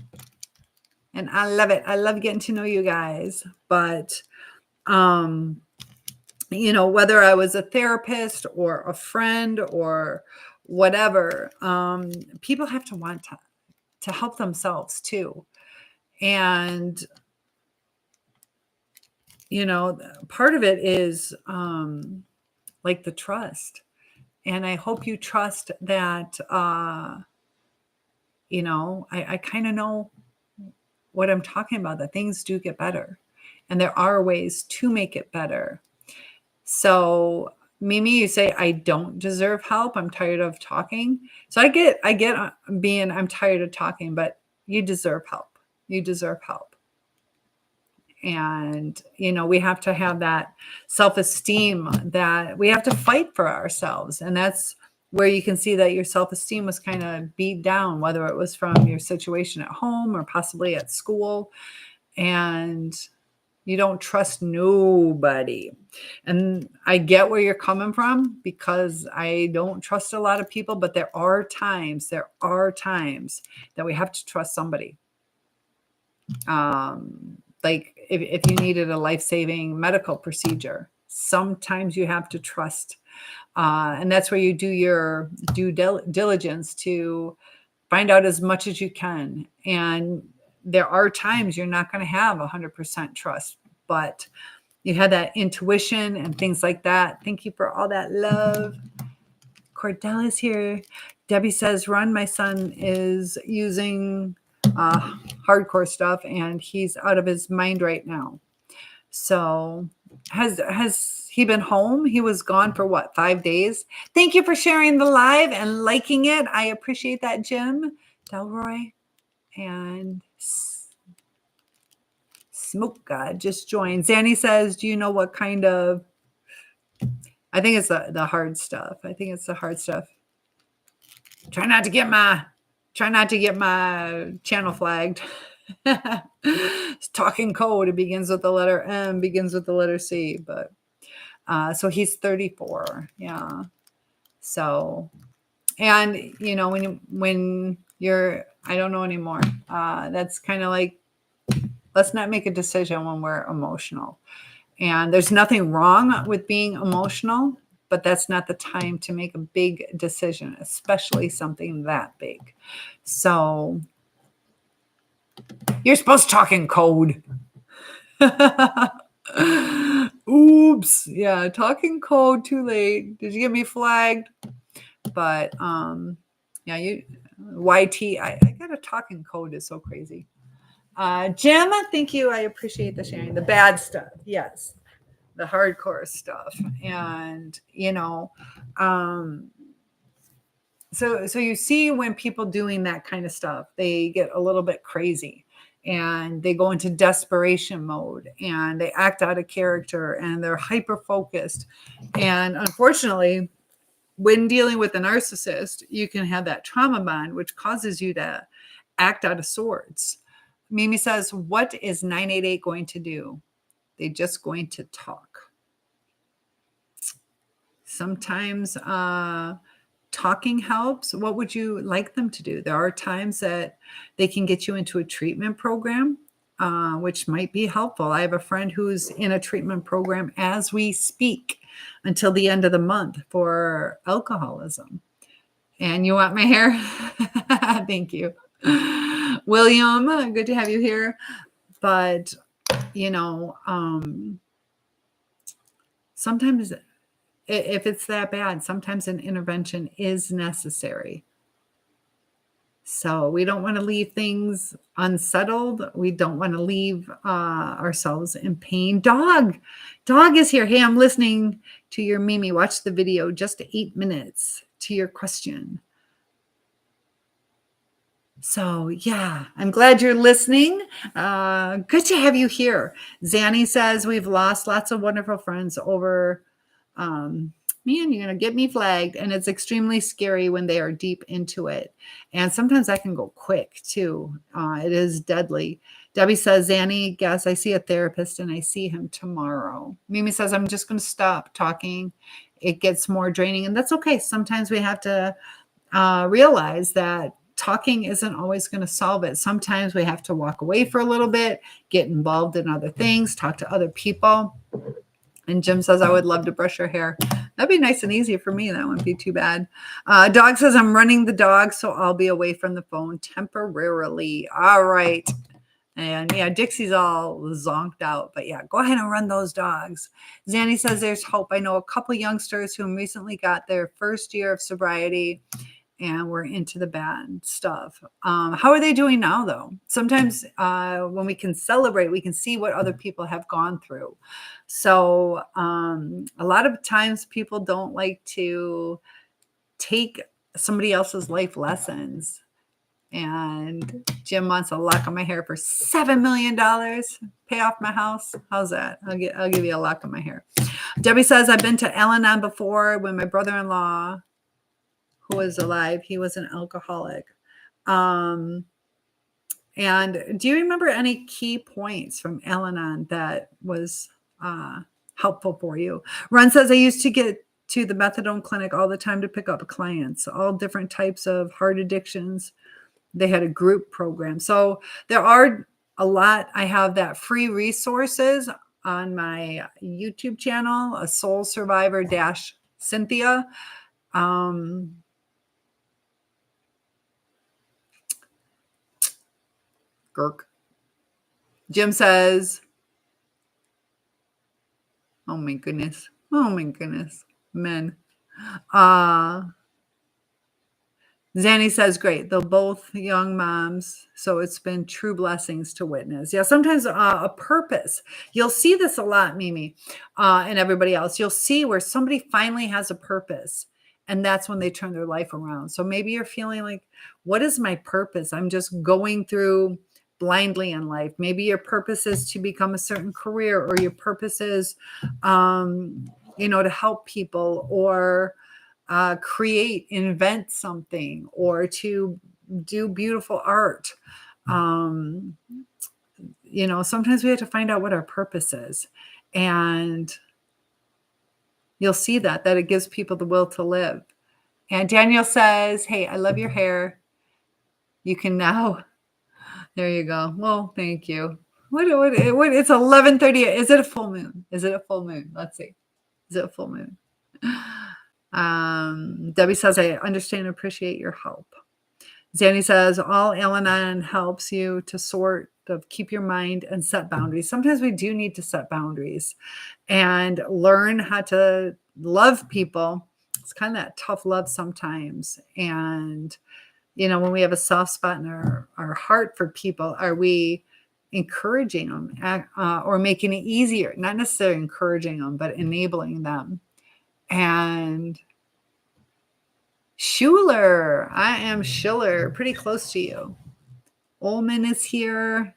And I love it. I love getting to know you guys. But, you know, whether I was a therapist or a friend or whatever, people have to want to help themselves too. And, you know, part of it is like the trust. And I hope you trust that, you know, I kind of know what I'm talking about, that things do get better. And there are ways to make it better. So Mimi, you say, I don't deserve help. I'm tired of talking. So I get being, I'm tired of talking, but you deserve help. You deserve help. And, you know, we have to have that self-esteem that we have to fight for ourselves. And that's where you can see that your self-esteem was kind of beat down, whether it was from your situation at home or possibly at school. And you don't trust nobody. And I get where you're coming from because I don't trust a lot of people, but there are times that we have to trust somebody. Like if you needed a life-saving medical procedure, sometimes you have to trust. And that's where you do your due diligence to find out as much as you can. And there are times you're not going to have 100% trust, but you had that intuition and things like that. Thank you for all that love. Cordell is here. Debbie says, Run, my son is using hardcore stuff and he's out of his mind right now. So has he been home? He was gone for what, 5 days? Thank you for sharing the live and liking it. I appreciate that, Jim, Delroy, and Smoke God just joined. Zanny says, do you know what kind of, I think it's the hard stuff. I think it's the hard stuff. Try not to get my channel flagged. It's talking code. It begins with the letter M, begins with the letter C, but so he's 34. Yeah. So, and you know, when you're, I don't know anymore. That's kind of like, let's not make a decision when we're emotional. And there's nothing wrong with being emotional, but that's not the time to make a big decision, especially something that big. So you're supposed to talk in code. Oops. Yeah, talking code, too late. Did you get me flagged? But yeah, YT, I got a talking code is so crazy. Jim, thank you. I appreciate the sharing. The bad stuff. Yes. The hardcore stuff. And, you know, so you see when people doing that kind of stuff, they get a little bit crazy and they go into desperation mode and they act out of character and they're hyper focused. And unfortunately, when dealing with a narcissist, you can have that trauma bond, which causes you to act out of sorts. Mimi says, what is 988 going to do? They're just going to talk. Sometimes talking helps. What would you like them to do? There are times that they can get you into a treatment program, which might be helpful. I have a friend who's in a treatment program as we speak until the end of the month for alcoholism. And you want my hair? Thank you. William, good to have you here. But, you know, sometimes if it's that bad, sometimes an intervention is necessary. So we don't want to leave things unsettled. We don't want to leave ourselves in pain. Dog is here. Hey, I'm listening to your Mimi. Watch the video, just 8 minutes to your question. So yeah, I'm glad you're listening. Good to have you here. Zanny says we've lost lots of wonderful friends over, man, you're going to get me flagged. And it's extremely scary when they are deep into it. And sometimes that can go quick too. It is deadly. Debbie says, Zanny, guess I see a therapist and I see him tomorrow. Mimi says, I'm just going to stop talking. It gets more draining. And that's okay. Sometimes we have to realize that talking isn't always going to solve it. Sometimes we have to walk away for a little bit, get involved in other things, talk to other people. And Jim says, I would love to brush your hair. That'd be nice and easy for me. That wouldn't be too bad. Dog says, I'm running the dog, so I'll be away from the phone temporarily. All right. And yeah, Dixie's all zonked out. But yeah, go ahead and run those dogs. Zanny says, there's hope. I know a couple youngsters who recently got their first year of sobriety and we're into the bad stuff. How are they doing now, though? Sometimes when we can celebrate, we can see what other people have gone through. So a lot of times people don't like to take somebody else's life lessons. And Jim wants a lock of my hair for $7 million. Pay off my house. How's that? I'll give you a lock of my hair. Debbie says, I've been to Al-Anon before when my brother-in-law, who was alive, he was an alcoholic. And do you remember any key points from Al-Anon that was helpful for you? Ron says, I used to get to the methadone clinic all the time to pick up clients, all different types of heart addictions. They had a group program. So there are a lot. I have that free resources on my YouTube channel, a soul survivor Cynthia. Girk. Jim says, oh my goodness. Men. Zanny says, great. They're both young moms. So it's been true blessings to witness. Yeah, sometimes a purpose. You'll see this a lot, Mimi, and everybody else. You'll see where somebody finally has a purpose. And that's when they turn their life around. So maybe you're feeling like, what is my purpose? I'm just going through blindly in life. Maybe your purpose is to become a certain career, or your purpose is, to help people, or create, invent something, or to do beautiful art. Sometimes we have to find out what our purpose is, and you'll see that it gives people the will to live. And Daniel says, hey, I love your hair. You can now. There you go. Well, thank you. What it's 11:30. Is it a full moon? Is it a full moon? Let's see. Is it a full moon? Debbie says, I understand and appreciate your help. Zanny says, all Al-Anon helps you to keep your mind and set boundaries. Sometimes we do need to set boundaries and learn how to love people. It's kind of that tough love sometimes. And, when we have a soft spot in our heart for people, are we encouraging them or making it easier? Not necessarily encouraging them, but enabling them. And Schuler, I am Schiller, pretty close to you. Ullman is here.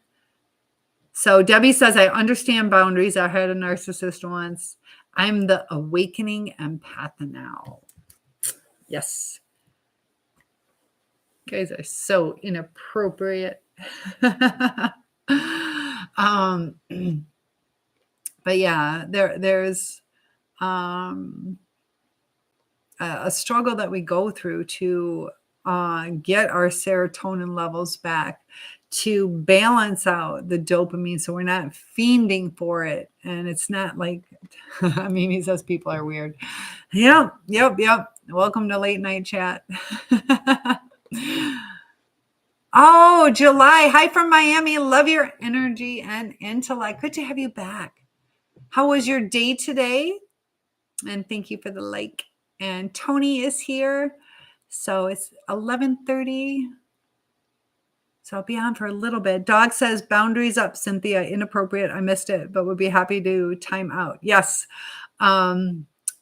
So Debbie says, I understand boundaries. I had a narcissist once. I'm the awakening empath now. Yes. You guys are so inappropriate. But yeah, there's a struggle that we go through to get our serotonin levels back, to balance out the dopamine so we're not fiending for it. And it's not like, Mimi says people are weird. Yep. Welcome to late night chat. Oh, July. Hi from Miami. Love your energy and intellect. Good to have you back. How was your day today? And thank you for the like. And Tony is here. So it's 11:30. So I'll be on for a little bit. Dog says, boundaries up, Cynthia. Inappropriate. I missed it, but would be happy to time out. Yes.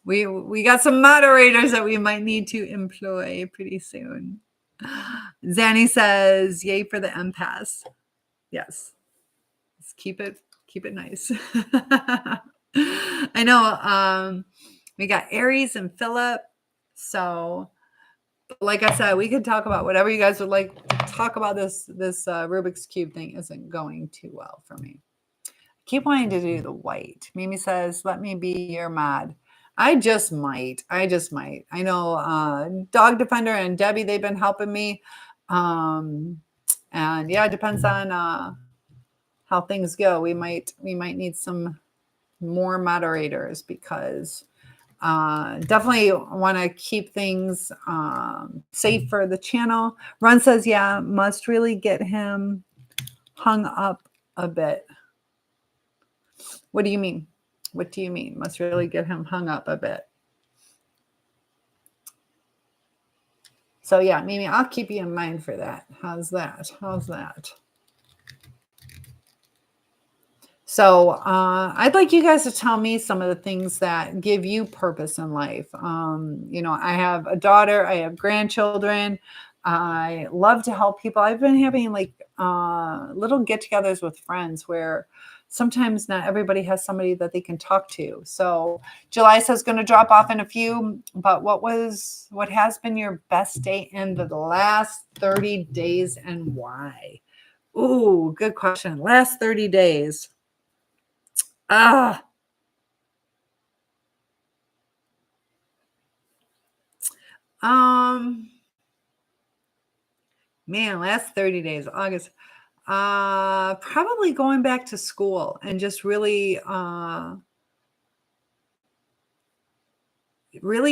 We got some moderators that we might need to employ pretty soon. Zanny says, yay for the empaths. Yes. Let's keep it nice. I know. We got Aries and Philip. So like I said, we could talk about whatever you guys would like to talk about. This Rubik's Cube thing isn't going too well for me. I keep wanting to do the white. Mimi says, let me be your mod. I just might. I know Dog Defender and Debbie, they've been helping me. And yeah, it depends on how things go. We might need some more moderators, because definitely want to keep things safe for the channel. Ron says, yeah, must really get him hung up a bit. What do you mean? What do you mean? Must really get him hung up a bit. So yeah, Mimi, I'll keep you in mind for that. How's that? So I'd like you guys to tell me some of the things that give you purpose in life. I have a daughter, I have grandchildren. I love to help people. I've been having little get-togethers with friends where sometimes not everybody has somebody that they can talk to. So July says going to drop off in a few, but what has been your best day in the last 30 days and why? Ooh, good question. Last 30 days. Man, last 30 days, August. Probably going back to school and just really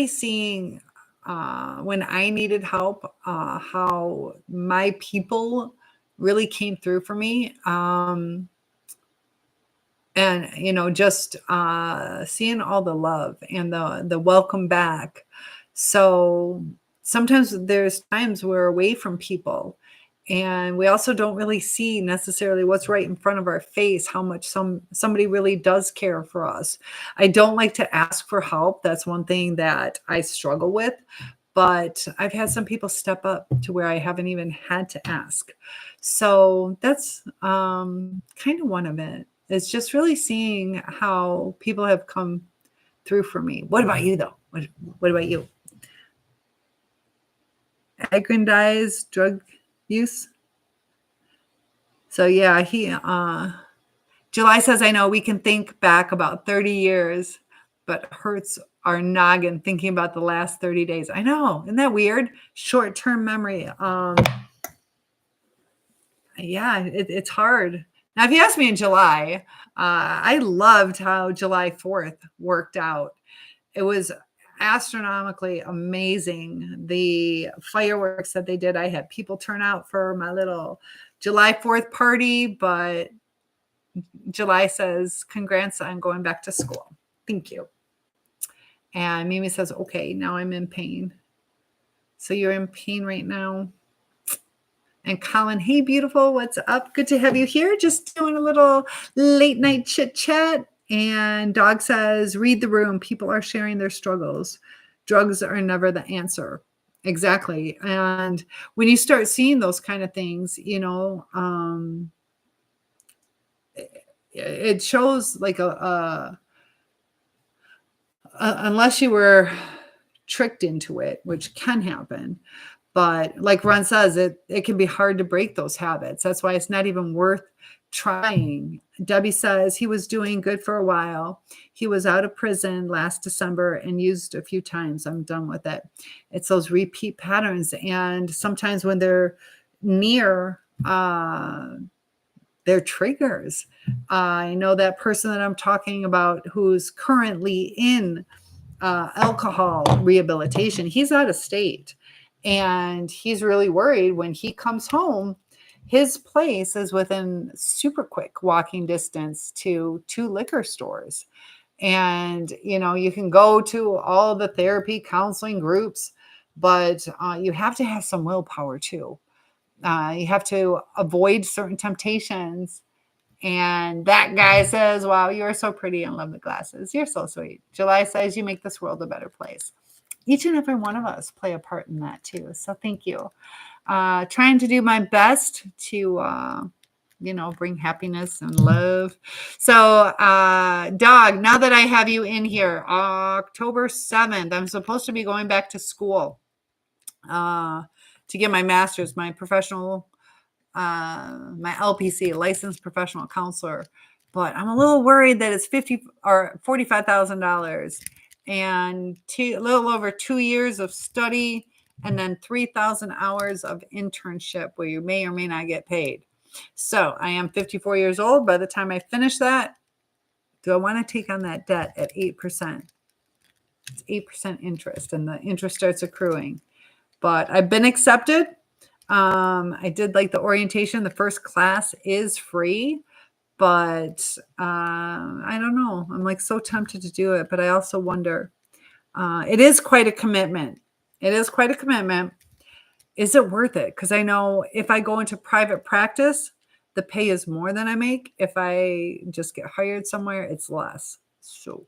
seeing when I needed help, how my people really came through for me. And, just seeing all the love and the welcome back. So sometimes there's times we're away from people, and we also don't really see necessarily what's right in front of our face, how much somebody really does care for us. I don't like to ask for help. That's one thing that I struggle with. but I've had some people step up to where I haven't even had to ask. So that's kind of one of it. It's just really seeing how people have come through for me. What about you, though? What about you? Aggrandized drug use. So yeah, July says, I know we can think back about 30 years, but hurts our noggin thinking about the last 30 days. I know. Isn't that weird? Short-term memory. Yeah, it's hard. Now, if you ask me in July, I loved how July 4th worked out. It was astronomically amazing. The fireworks that they did, I had people turn out for my little July 4th party, but July says, congrats on going back to school. Thank you. And Mimi says, okay, now I'm in pain. So you're in pain right now. And Colin, hey, beautiful, what's up? Good to have you here. Just doing a little late night chit chat. And Dog says, read the room. People are sharing their struggles. Drugs are never the answer. Exactly. And when you start seeing those kind of things, you know, it shows like unless you were tricked into it, which can happen. But like Ron says, it can be hard to break those habits. That's why it's not even worth trying. Debbie says he was doing good for a while. He was out of prison last December and used a few times. I'm done with it. It's those repeat patterns. And sometimes when they're near their triggers. I know that person that I'm talking about who's currently in alcohol rehabilitation. He's out of state. And he's really worried when he comes home. His place is within super quick walking distance to 2 liquor stores. And, you know, you can go to all the therapy counseling groups, but you have to have some willpower too. You have to avoid certain temptations. And that guy says, wow, you are so pretty and love the glasses. You're so sweet. July says you make this world a better place. Each and every one of us play a part in that too. So thank you. Trying to do my best to, you know, bring happiness and love. So, Dog, now that I have you in here, October 7th, I'm supposed to be going back to school to get my master's, my professional, my LPC, licensed professional counselor. But I'm a little worried that it's $45,000 and a little over 2 years of study and then 3,000 hours of internship where you may or may not get paid. So I am 54 years old. By the time I finish that, do I want to take on that debt at 8%? It's 8% interest, and the interest starts accruing. But I've been accepted. I did like the orientation. The first class is free. But I don't know. I'm like so tempted to do it, but I also wonder. It is quite a commitment. Is it worth it? Because I know if I go into private practice, the pay is more than I make. If I just get hired somewhere, it's less. So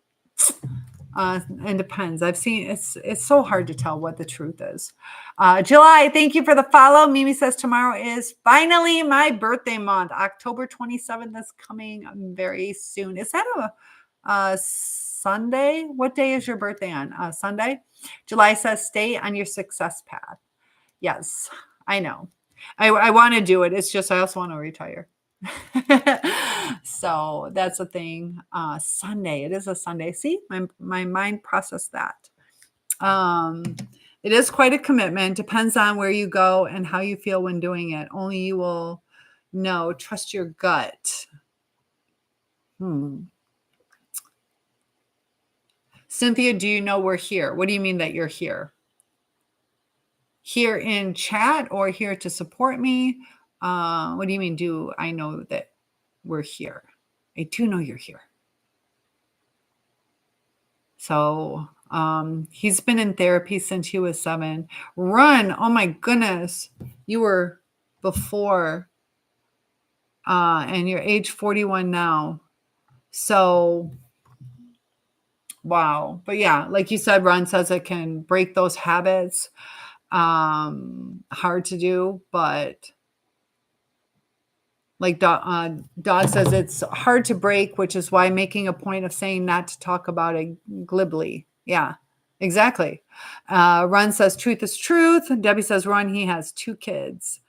it depends. I've seen it's so hard to tell what the truth is. July, thank you for the follow. Mimi says tomorrow is finally my birthday month. October 27th is coming very soon. Is that a Sunday? What day is your birthday on? Sunday? July says stay on your success path. Yes, I know. I want to do it. It's just I also want to retire. So that's a thing. Sunday. It is a Sunday. See, my mind processed that. It is quite a commitment. Depends on where you go and how you feel when doing it. Only you will know. Trust your gut. Cynthia, do you know we're here? What do you mean that you're here? Here in chat or here to support me? What do you mean, do I know that we're here? I do know you're here. So he's been in therapy since he was 7. Run. Oh my goodness. You were before and you're age 41 now. So Wow. But yeah, like you said, Ron says it can break those habits. Hard to do, but like Dog says, it's hard to break, which is why making a point of saying not to talk about it glibly. Yeah, exactly. Ron says truth is truth. Debbie says Ron, he has 2 kids.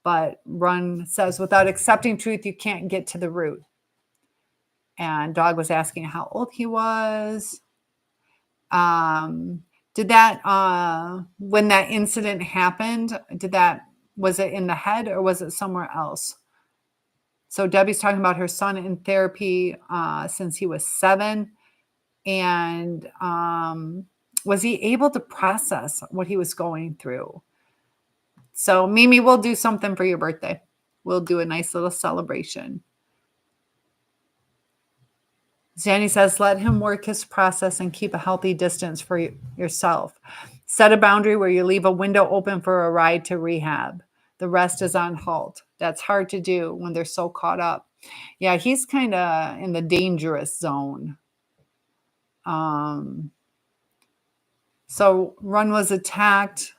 But Ron says without accepting truth, you can't get to the root. And Dog was asking how old he was. Did that when that incident happened, was it in the head or was it somewhere else? So Debbie's talking about her son in therapy since he was 7. And was he able to process what he was going through? So Mimi, we'll do something for your birthday. We'll do a nice little celebration. Zanny says, let him work his process and keep a healthy distance for yourself. Set a boundary where you leave a window open for a ride to rehab. The rest is on halt. That's hard to do when they're so caught up. Yeah, he's kind of in the dangerous zone. So Ron was attacked.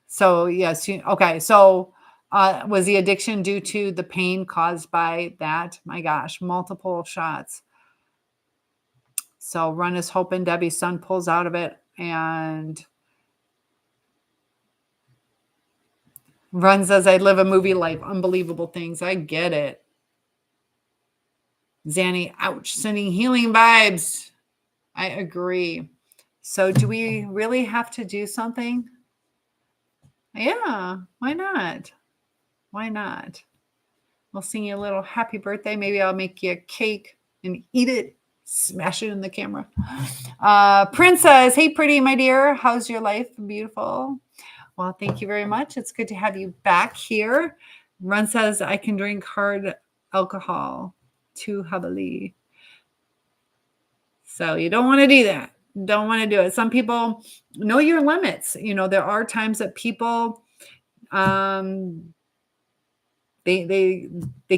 So yes, okay. So was the addiction due to the pain caused by that? My gosh, multiple shots. So Ron is hoping Debbie's son pulls out of it, and Ron says, I live a movie life, unbelievable things. I get it. Zanny, ouch, sending healing vibes. I agree. So do we really have to do something? Yeah, why not? Why not? We'll sing you a little happy birthday. Maybe I'll make you a cake and eat it. Smash it in the camera. Princess, hey, pretty, my dear. How's your life? Beautiful. Well, thank you very much. It's good to have you back here. Ron says, I can drink hard alcohol too heavily. So you don't want to do that. Don't want to do it. Some people know your limits. You know, there are times that people, they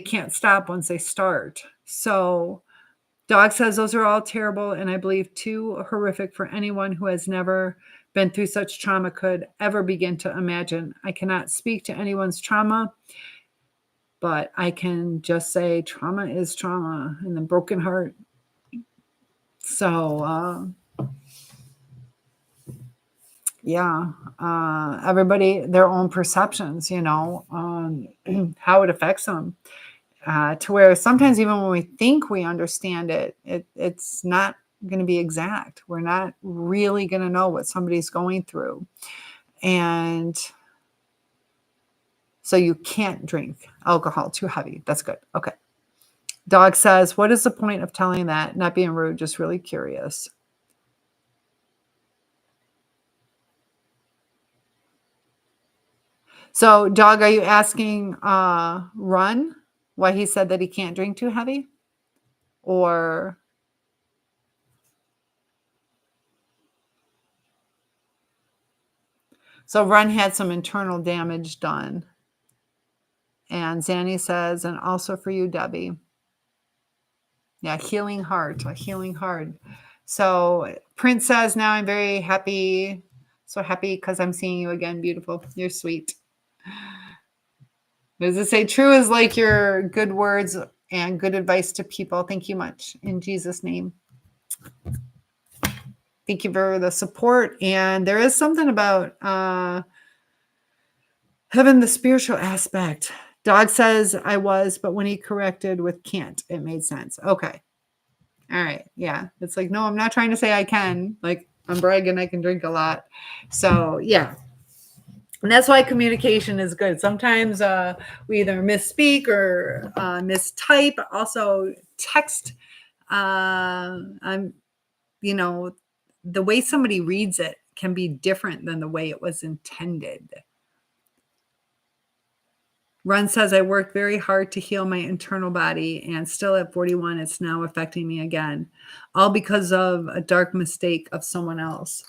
can't stop once they start. So Dog says those are all terrible, and I believe too horrific for anyone who has never been through such trauma could ever begin to imagine. I cannot speak to anyone's trauma, but I can just say trauma is trauma and the broken heart. So, yeah, everybody, their own perceptions, you know, how it affects them. To where sometimes even when we think we understand it, it's not going to be exact. We're not really going to know what somebody's going through. And so you can't drink alcohol too heavy. That's good. Okay. Dog says, what is the point of telling that? Not being rude, just really curious. So, Dog, are you asking Ron why he said that he can't drink too heavy? Or so Ron had some internal damage done. And Zanny says, and also for you, Debbie. Yeah, healing heart, a healing heart. So Prince says, now I'm very happy. So happy because I'm seeing you again. Beautiful. You're sweet. Does it say true is like your good words and good advice to people? Thank you much. In Jesus' name. Thank you for the support. And there is something about having the spiritual aspect. Dog says I was, but when he corrected with can't, it made sense. Okay. All right. Yeah. It's like, no, I'm not trying to say I can. Like, I'm bragging I can drink a lot. So, yeah. And that's why communication is good. Sometimes we either misspeak or mistype. Also, text. You know, the way somebody reads it can be different than the way it was intended. Ron says, I worked very hard to heal my internal body, and still at 41, it's now affecting me again, all because of a dark mistake of someone else.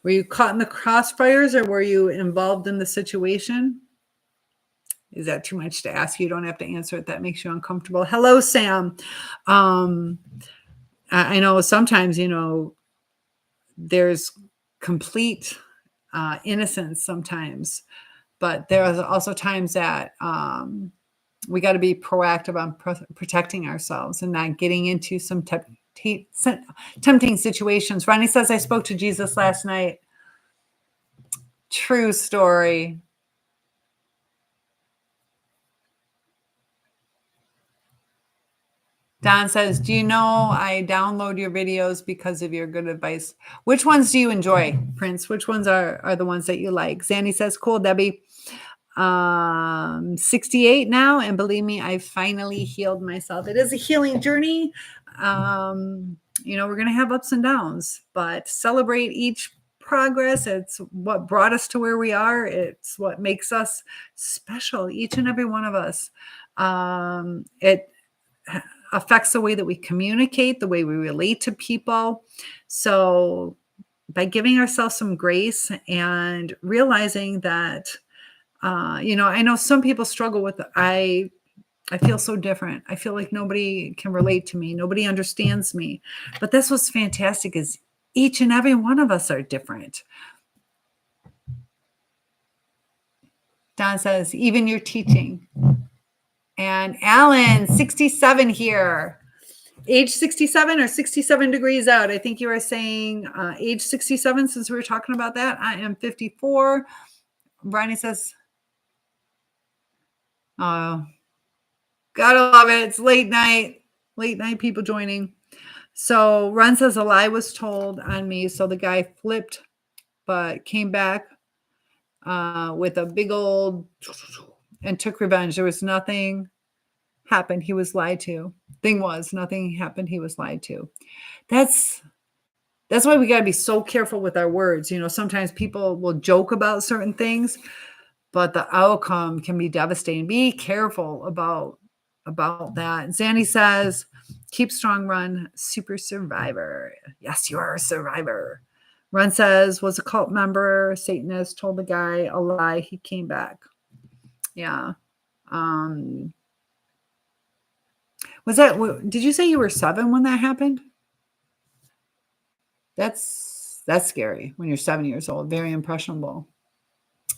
Were you caught in the crossfires or were you involved in the situation? Is that too much to ask? You don't have to answer it. That makes you uncomfortable. Hello, Sam. I know sometimes, there's complete innocence sometimes, but there are also times that we got to be proactive on protecting ourselves and not getting into some tempting situations. Ronnie says, I spoke to Jesus last night. True story. Don says, do you know I download your videos because of your good advice? Which ones do you enjoy, Prince? Which ones are the ones that you like? Zanny says, cool, Debbie. 68 now, and believe me, I finally healed myself. It is a healing journey. We're going to have ups and downs, but celebrate each progress. It's what brought us to where we are. It's what makes us special, each and every one of us. It affects the way that we communicate, the way we relate to people. So by giving ourselves some grace and realizing that, I know some people struggle with, I feel so different. I feel like nobody can relate to me. Nobody understands me. But that's what's fantastic, is each and every one of us are different. Don says, even your teaching. And Alan, 67 here. Age 67 or 67 degrees out. I think you were saying age 67, since we were talking about that. I am 54. Bryony says, oh, gotta love it. It's late night people joining. So Ron says a lie was told on me. So the guy flipped, but came back with a big old and took revenge. There was nothing happened. He was lied to. Thing was, nothing happened. He was lied to. That's why we got to be so careful with our words. Sometimes people will joke about certain things, but the outcome can be devastating. Be careful about that. Zanny says, keep strong, Run. Super survivor. Yes, you are a survivor. Run says, was a cult member, Satanist, told the guy a lie. He came back. Yeah. Did you say you were 7 when that happened? That's scary when you're 7 years old. Very impressionable.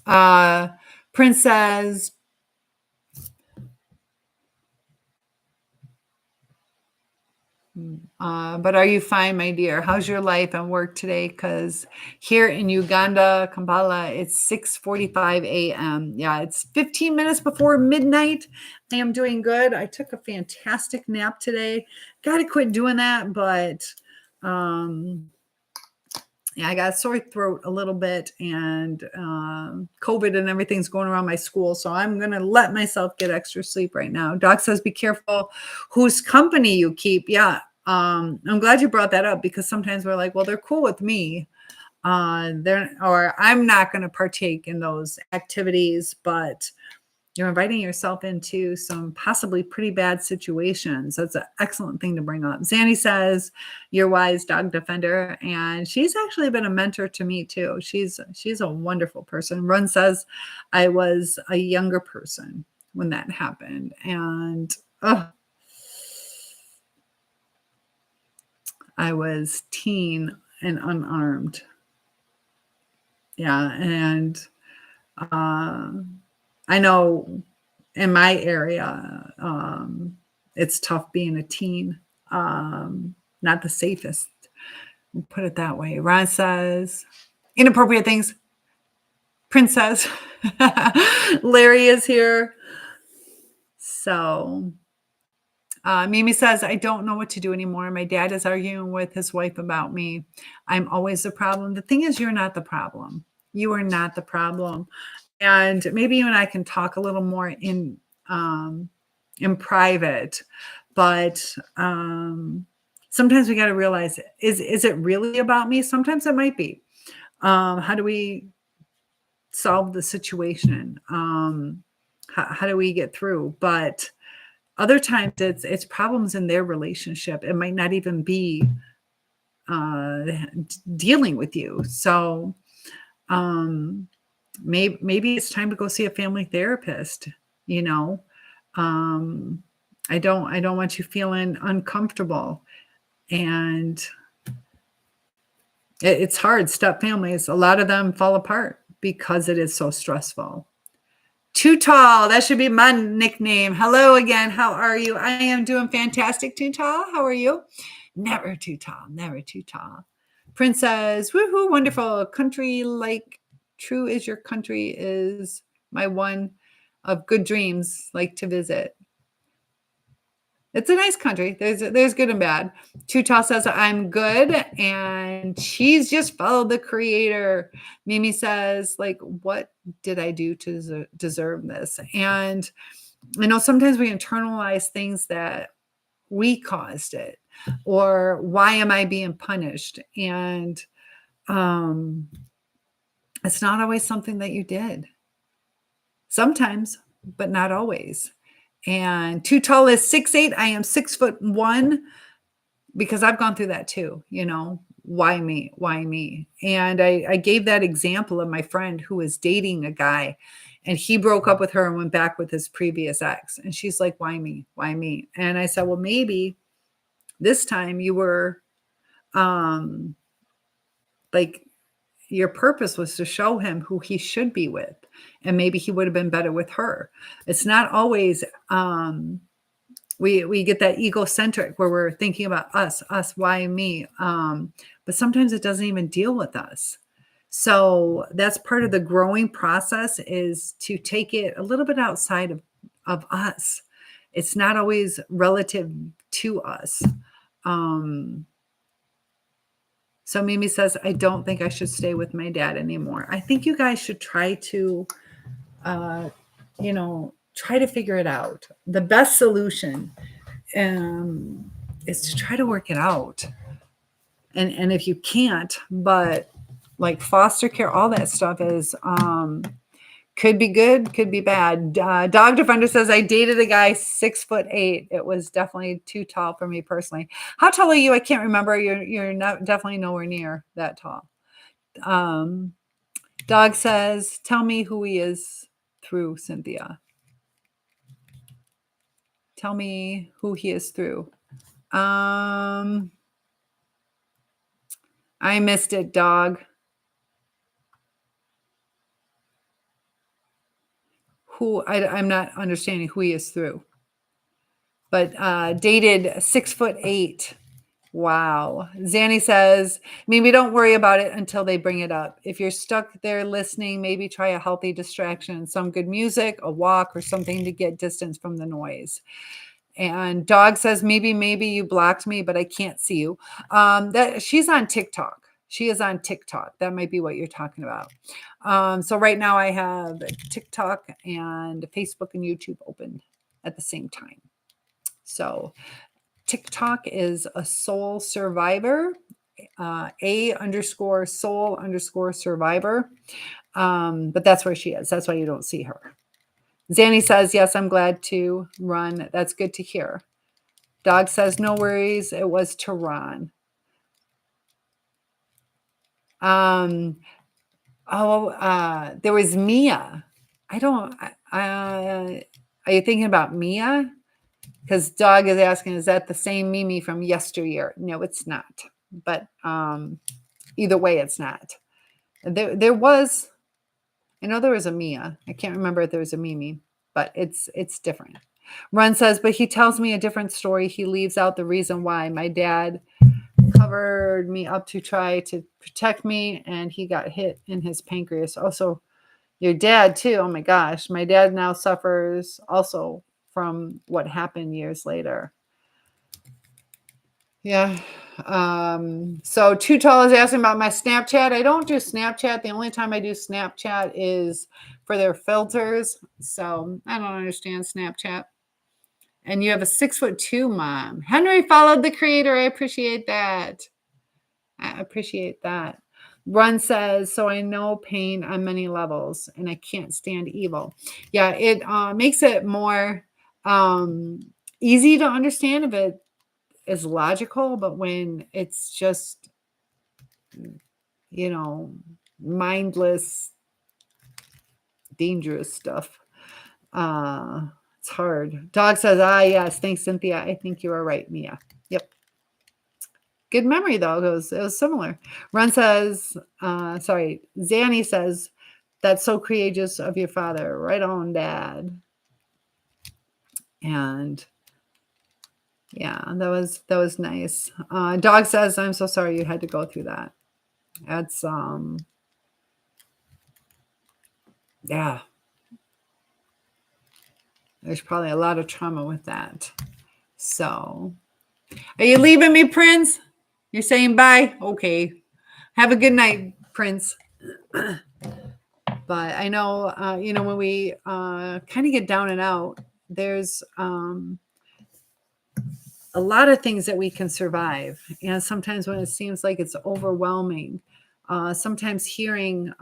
Prince says, but are you fine, my dear? How's your life and work today? Because here in Uganda, Kampala, it's 6:45 a.m. Yeah, it's 15 minutes before midnight. I am doing good. I took a fantastic nap today. Got to quit doing that, but yeah, I got a sore throat a little bit, and COVID and everything's going around my school. So I'm going to let myself get extra sleep right now. Doc says, be careful whose company you keep. Yeah. I'm glad you brought that up, because sometimes we're like, well, they're cool with me. Or I'm not going to partake in those activities, but you're inviting yourself into some possibly pretty bad situations. That's an excellent thing to bring up. Zanny says, you're wise, dog defender. And she's actually been a mentor to me too. She's a wonderful person. Run says, I was a younger person when that happened. And I was teen and unarmed. Yeah. And I know in my area, it's tough being a teen. Not the safest. We'll put it that way. Ron says, inappropriate things. Princess. Larry is here. So Mimi says, I don't know what to do anymore. My dad is arguing with his wife about me. I'm always the problem. The thing is, you're not the problem. You are not the problem. And maybe you and I can talk a little more in private, but sometimes we got to realize, is it really about me? Sometimes it might be. How do we solve the situation? How do we get through? But other times it's problems in their relationship. It might not even be dealing with you. So maybe it's time to go see a family therapist. you know. I don't want you feeling uncomfortable. And it's hard. Step families, a lot of them fall apart because it is so stressful. Too Tall, that should be my nickname. Hello again. How are you? I am doing fantastic, Too Tall. How are you? Never too tall, never too tall. Princess, woohoo, wonderful. Country like true is your country is my one of good dreams, like to visit. It's a nice country. There's good and bad. Too Tall says, I'm good. And she's just followed the creator. Mimi says, like, what did I do to deserve this? And I know sometimes we internalize things that we caused it, or why am I being punished? And it's not always something that you did. Sometimes, but not always. And Too Tall is 6'8". I am 6'1", because I've gone through that too. You know, why me? Why me? And I gave that example of my friend who was dating a guy, and he broke up with her and went back with his previous ex. And she's like, why me? Why me? And I said, well, maybe this time you were like, your purpose was to show him who he should be with, and maybe he would have been better with her. It's not always we get that egocentric where we're thinking about us, why me? But sometimes it doesn't even deal with us. So that's part of the growing process, is to take it a little bit outside of us. It's not always relative to us. So Mimi says, I don't think I should stay with my dad anymore. I think you guys should try to, try to figure it out. The best solution is to try to work it out. And if you can't, but like foster care, all that stuff is could be good, could be bad. Dog Defender says, I dated a guy 6'8". It was definitely too tall for me personally. How tall are you? I can't remember. You're not definitely nowhere near that tall. Dog says, tell me who he is through, Cynthia. Tell me who he is through. I missed it, Dog. I'm not understanding who he is through. But dated 6'8". Wow. Zanny says, maybe don't worry about it until they bring it up. If you're stuck there listening, maybe try a healthy distraction, some good music, a walk, or something to get distance from the noise. And Dog says, maybe you blocked me, but I can't see you. That she's on TikTok. She is on TikTok. That might be what you're talking about. So right now I have TikTok and Facebook and YouTube open at the same time. So TikTok is a soul survivor, _soul_survivor. But that's where she is. That's why you don't see her. Zanny says, yes, I'm glad to run. That's good to hear. Dog says, no worries. It was to run. There was Mia. Are you thinking about Mia? Because Dog is asking, is that the same Mimi from yesteryear? No, it's not. But either way, it's not. There was a Mia. I can't remember if there was a Mimi, but it's different. Run says, but he tells me a different story. He leaves out the reason why. My dad covered me up to try to protect me, and he got hit in his pancreas. Also, your dad too. Oh my gosh. My dad now suffers also from what happened years later. Yeah. So Too Tall is asking about my Snapchat. I don't do Snapchat. The only time I do Snapchat is for their filters. So I don't understand Snapchat. And you have a 6'2" mom. Henry followed the creator. I appreciate that. Run says, so I know pain on many levels and I can't stand evil. Yeah, it makes it more easy to understand if it is logical, but when it's just, mindless, dangerous stuff, It's hard. Dog says, yes. Thanks, Cynthia. I think you are right, Mia. Yep. Good memory, though. It was similar. Ron says, Zanny says, that's so courageous of your father. Right on, Dad. And yeah, that was nice. Dog says, I'm so sorry you had to go through that. That's yeah. There's probably a lot of trauma with that. So, are you leaving me, Prince? You're saying bye? Okay. Have a good night, Prince. But I know, when we kind of get down and out, there's a lot of things that we can survive. And sometimes when it seems like it's overwhelming, sometimes hearing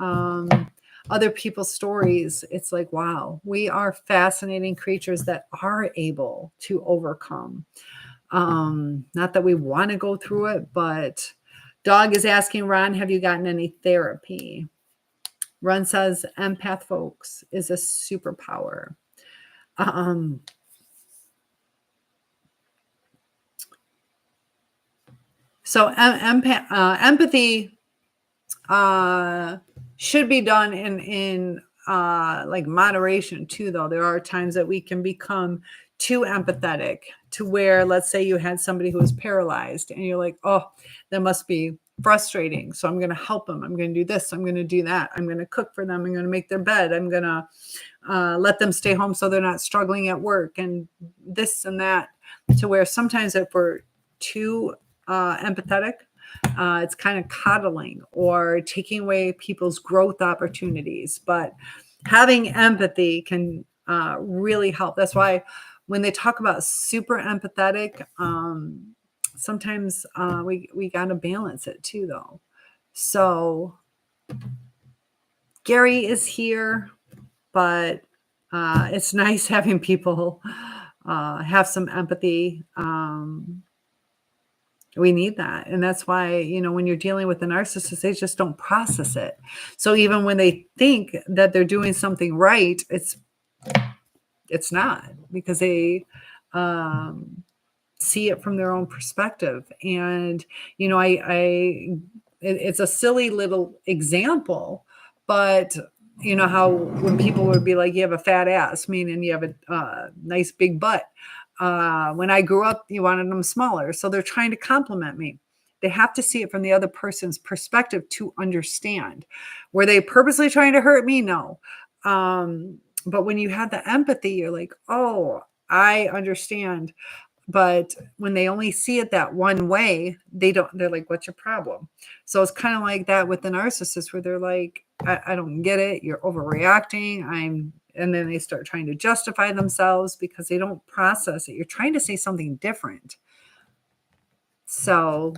other people's stories, it's like, wow, we are fascinating creatures that are able to overcome. Not that we want to go through it, but Dog is asking, Ron, have you gotten any therapy? Ron says, empath, folks, is a superpower. So empathy should be done in like moderation too, though. There are times that we can become too empathetic to where, let's say you had somebody who was paralyzed and you're like, oh, that must be frustrating. So I'm going to help them. I'm going to do this. I'm going to do that. I'm going to cook for them. I'm going to make their bed. I'm going to let them stay home so they're not struggling at work and this and that, to where sometimes if we're too empathetic, it's kind of coddling or taking away people's growth opportunities. But having empathy can really help. That's why when they talk about super empathetic, sometimes we got to balance it too, though. So Gary is here, but it's nice having people have some empathy. We need that. And that's why, when you're dealing with a narcissist, they just don't process it. So even when they think that they're doing something right, it's not, because they see it from their own perspective. And, it's a silly little example, but how when people would be like, you have a fat ass, meaning you have a nice big butt. When I grew up, you wanted them smaller. So they're trying to compliment me. They have to see it from the other person's perspective to understand. Were they purposely trying to hurt me? No. But when you have the empathy, you're like, oh, I understand. But when they only see it that one way, they're like, what's your problem? So it's kind of like that with the narcissist, where they're like, I don't get it. You're overreacting. And then they start trying to justify themselves because they don't process it. You're trying to say something different. So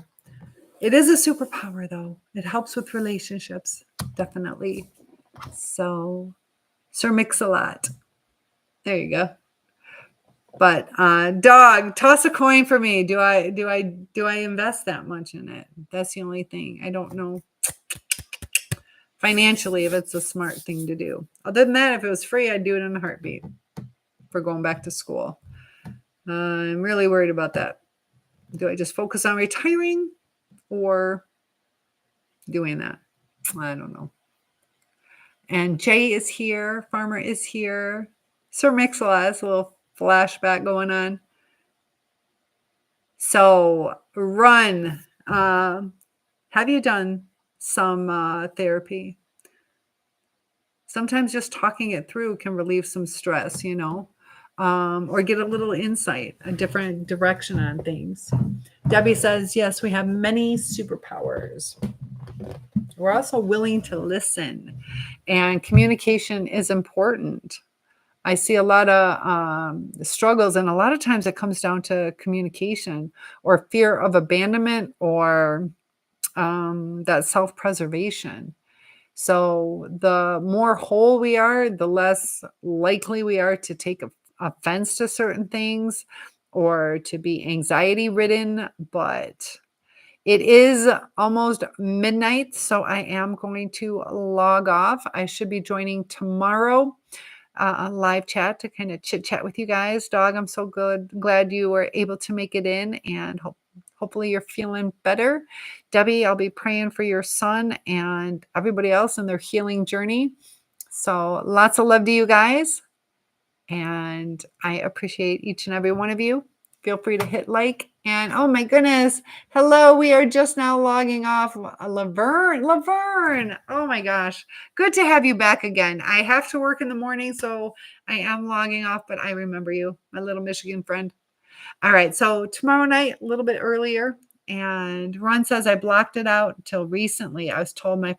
it is a superpower, though. It helps with relationships, definitely. So Sir Mix-a-Lot. There you go. But Dog, toss a coin for me. Do I invest that much in it? That's the only thing. I don't know financially if it's a smart thing to do. Other than that, if it was free, I'd do it in a heartbeat for going back to school. I'm really worried about that. Do I just focus on retiring or doing that? I don't know. And Jay is here. Farmer is here. Sir Mix-a-Lot has a little flashback going on. So Run. Have you done some therapy? Sometimes just talking it through can relieve some stress, or get a little insight, a different direction on things. Debbie says, yes, we have many superpowers. We're also willing to listen, and communication is important. I see a lot of struggles, and a lot of times it comes down to communication or fear of abandonment or that self-preservation. So the more whole we are, the less likely we are to take offense to certain things or to be anxiety ridden. But it is almost midnight, so I am going to log off. I should be joining tomorrow. a live chat to kind of chit chat with you guys. Dog, I'm so glad you were able to make it in, and hopefully you're feeling better. Debbie, I'll be praying for your son and everybody else in their healing journey. So lots of love to you guys. And I appreciate each and every one of you. Feel free to hit like. And oh my goodness, hello, we are just now logging off. Laverne, oh my gosh, good to have you back again. I have to work in the morning, so I am logging off, but I remember you, my little Michigan friend. All right, so tomorrow night, a little bit earlier, and Ron says I blocked it out until recently. I was told by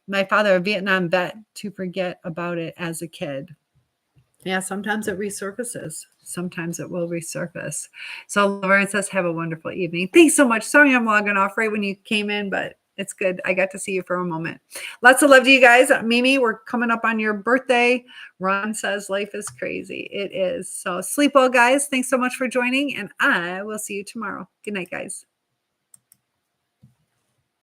my father, a Vietnam vet, to forget about it as a kid. Yeah, sometimes it resurfaces. Sometimes it will resurface. So Laverne says, have a wonderful evening. Thanks so much. Sorry I'm logging off right when you came in, but it's good. I got to see you for a moment. Lots of love to you guys. Mimi, we're coming up on your birthday. Ron says life is crazy. It is. So sleep well, guys. Thanks so much for joining, and I will see you tomorrow. Good night, guys.